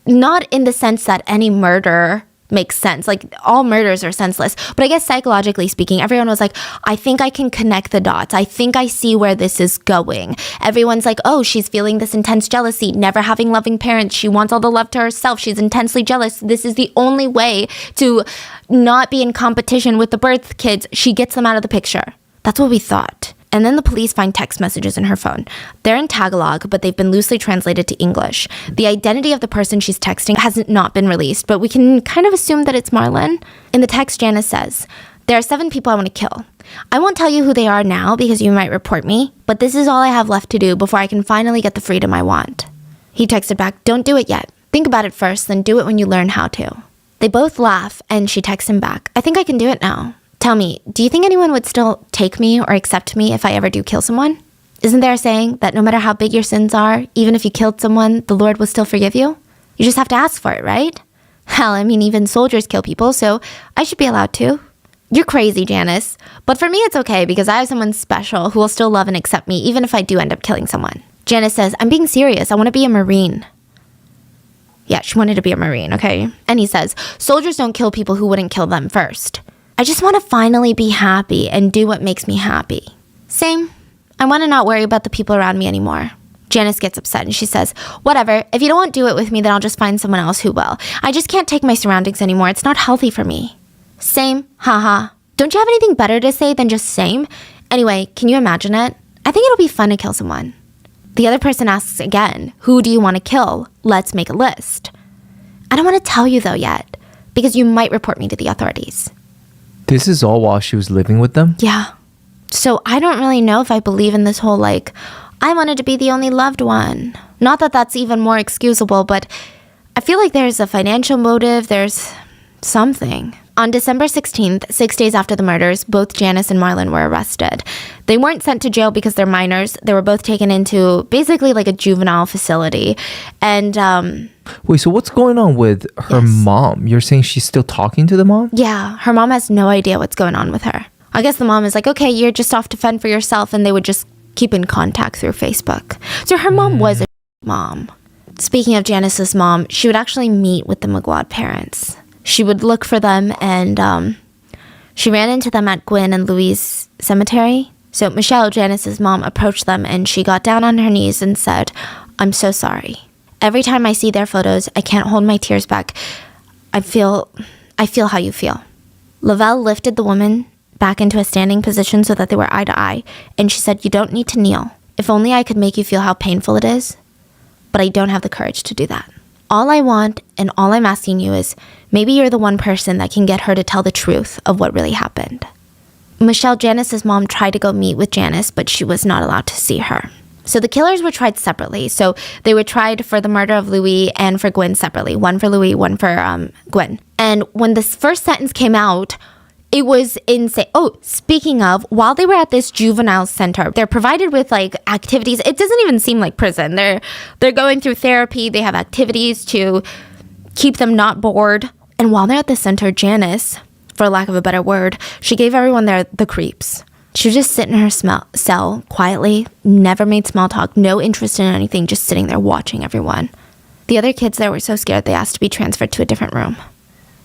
Not in the sense that any murder makes sense. Like, all murders are senseless. But I guess psychologically speaking, everyone was like, I think I can connect the dots. I think I see where this is going. Everyone's like, oh, she's feeling this intense jealousy, never having loving parents. She wants all the love to herself. She's intensely jealous. This is the only way to not be in competition with the birth kids. She gets them out of the picture. That's what we thought. And then the police find text messages in her phone. They're in Tagalog, but they've been loosely translated to English. The identity of the person she's texting hasn't not been released, but we can kind of assume that it's Marlon. In the text, Janice says, there are 7 people I want to kill. I won't tell you who they are now because you might report me, but this is all I have left to do before I can finally get the freedom I want. He texted back, don't do it yet. Think about it first, then do it when you learn how to. They both laugh, and she texts him back, I think I can do it now. Tell me, do you think anyone would still take me or accept me if I ever do kill someone? Isn't there a saying that no matter how big your sins are, even if you killed someone, the Lord will still forgive you? You just have to ask for it, right? Hell, I mean, even soldiers kill people, so I should be allowed to. You're crazy, Janice. But for me, it's okay because I have someone special who will still love and accept me even if I do end up killing someone. Janice says, I'm being serious. I want to be a Marine. Yeah, she wanted to be a Marine, okay? And he says, soldiers don't kill people who wouldn't kill them first. I just want to finally be happy and do what makes me happy. Same. I want to not worry about the people around me anymore. Janice gets upset and she says, whatever, if you don't want to do it with me, then I'll just find someone else who will. I just can't take my surroundings anymore. It's not healthy for me. Same. Haha. Don't you have anything better to say than just same? Anyway, can you imagine it? I think it'll be fun to kill someone. The other person asks again, who do you want to kill? Let's make a list. I don't want to tell you though yet, because you might report me to the authorities. This is all while she was living with them? Yeah. So I don't really know if I believe in this whole, like, I wanted to be the only loved one. Not that that's even more excusable, but I feel like there's a financial motive. There's something. On December 16th, 6 days after the murders, both Janice and Marlon were arrested. They weren't sent to jail because they're minors. They were both taken into basically like a juvenile facility. And, wait, so what's going on with her mom? You're saying she's still talking to the mom? Yeah, her mom has no idea what's going on with her. I guess the mom is like, okay, you're just off to fend for yourself. And they would just keep in contact through Facebook. So her mom was a mom. Speaking of Janice's mom, she would actually meet with the Maguad parents. She would look for them, and she ran into them at Gwen and Louis' cemetery. So Michelle, Janice's mom, approached them, and she got down on her knees and said, I'm so sorry. Every time I see their photos, I can't hold my tears back. I feel how you feel. Lavelle lifted the woman back into a standing position so that they were eye to eye, and she said, you don't need to kneel. If only I could make you feel how painful it is, but I don't have the courage to do that. All I want and all I'm asking you is maybe you're the one person that can get her to tell the truth of what really happened. Michelle, Janice's mom, tried to go meet with Janice, but she was not allowed to see her. So the killers were tried separately. So they were tried for the murder of Louis and for Gwen separately. One for Louis, one for Gwen. And when this first sentence came out, it was insane. Oh, speaking of, while they were at this juvenile center, they're provided with like activities. It doesn't even seem like prison. They're going through therapy. They have activities to keep them not bored. And while they're at the center, Janice, for lack of a better word, she gave everyone there the creeps. She would just sit in her cell quietly, never made small talk, no interest in anything, just sitting there watching everyone. The other kids there were so scared they asked to be transferred to a different room.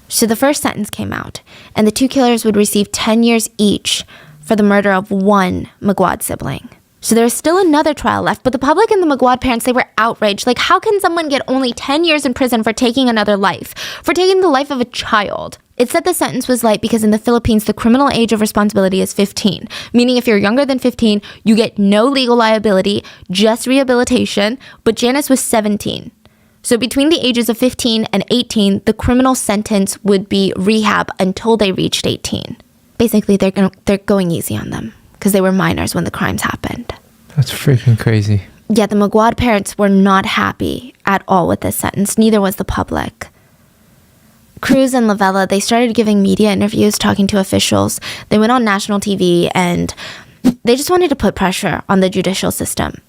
So the first sentence came out, and the 2 killers would receive 10 years each for the murder of one Maguad sibling. So there was still another trial left, but the public and the Maguad parents, they were outraged. Like, how can someone get only 10 years in prison for taking another life, for taking the life of a child? It said the sentence was light because in the Philippines, the criminal age of responsibility is 15, meaning if you're younger than 15, you get no legal liability, just rehabilitation, but Janice was 17. So between the ages of 15 and 18, the criminal sentence would be rehab until they reached 18. Basically, they're going easy on them because they were minors when the crimes happened. That's freaking crazy. Yeah, the Maguad parents were not happy at all with this sentence. Neither was the public. Cruz and Lavella, they started giving media interviews, talking to officials. They went on national TV, and they just wanted to put pressure on the judicial system.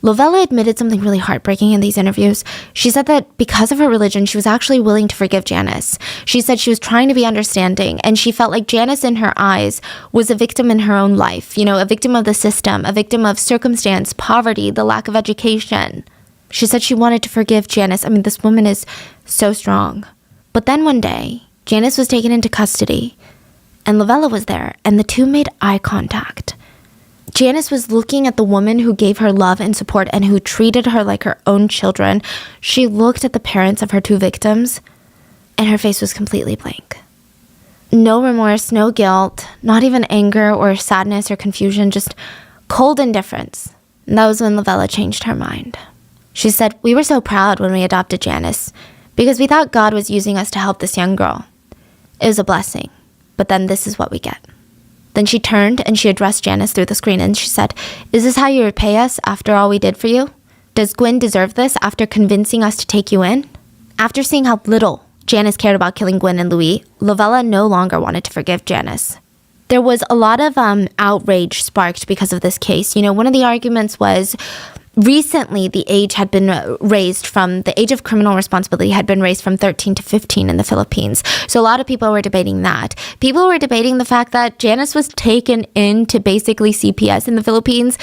Lavella admitted something really heartbreaking in these interviews. She said that because of her religion, she was actually willing to forgive Janice. She said she was trying to be understanding, and she felt like Janice, in her eyes, was a victim in her own life. You know, a victim of the system, a victim of circumstance, poverty, the lack of education. She said she wanted to forgive Janice. I mean, this woman is so strong. But then one day, Janice was taken into custody, and Lavella was there, and the two made eye contact. Janice was looking at the woman who gave her love and support and who treated her like her own children. She looked at the parents of her two victims, and her face was completely blank. No remorse, no guilt, not even anger or sadness or confusion, just cold indifference. And that was when Lavella changed her mind. She said, "We were so proud when we adopted Janice because we thought God was using us to help this young girl. It was a blessing, but then this is what we get." Then she turned and she addressed Janice through the screen and she said, "Is this how you repay us after all we did for you? Does Gwen deserve this after convincing us to take you in?" After seeing how little Janice cared about killing Gwen and Louis, Lavella no longer wanted to forgive Janice. There was a lot of outrage sparked because of this case. You know, one of the arguments was recently the age had been raised from, the age of criminal responsibility had been raised from 13 to 15 in the Philippines. So a lot of people were debating that. People were debating the fact that Janice was taken into basically CPS in the Philippines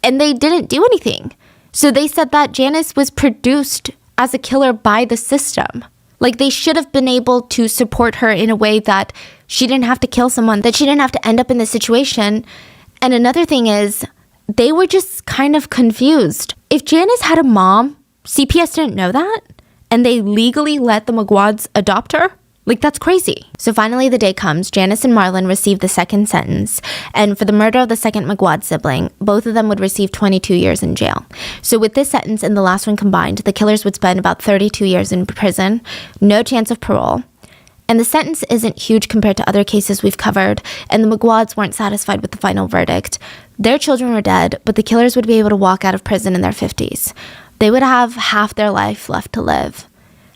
and they didn't do anything. So they said that Janice was produced as a killer by the system. Like, they should have been able to support her in a way that she didn't have to kill someone, that she didn't have to end up in this situation. And another thing is, they were just kind of confused. If Janice had a mom, CPS didn't know that, and they legally let the Maguads adopt her? Like, that's crazy. So finally the day comes. Janice and Marlon receive the second sentence, and for the murder of the second Maguad sibling, both of them would receive 22 years in jail. So with this sentence and the last one combined, the killers would spend about 32 years in prison, no chance of parole. And the sentence isn't huge compared to other cases we've covered, and the Maguads weren't satisfied with the final verdict. Their children were dead, but the killers would be able to walk out of prison in their 50s. They would have half their life left to live.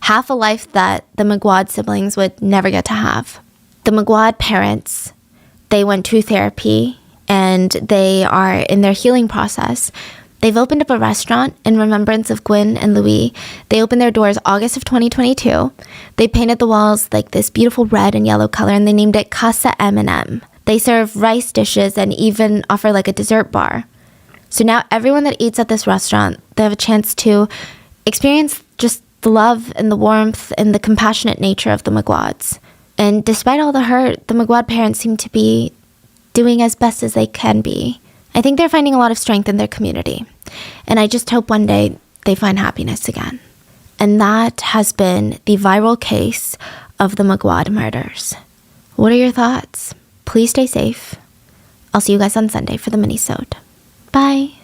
Half a life that the Maguad siblings would never get to have. The Maguad parents, they went to therapy, and they are in their healing process. They've opened up a restaurant in remembrance of Gwen and Louis. They opened their doors August of 2022. They painted the walls like this beautiful red and yellow color, and they named it Casa M&M. They serve rice dishes and even offer like a dessert bar. So now everyone that eats at this restaurant, they have a chance to experience just the love and the warmth and the compassionate nature of the Maguads. And despite all the hurt, the Maguad parents seem to be doing as best as they can be. I think they're finding a lot of strength in their community. And I just hope one day they find happiness again. And that has been the viral case of the Maguad murders. What are your thoughts? Please stay safe. I'll see you guys on Sunday for the mini-sode. Bye.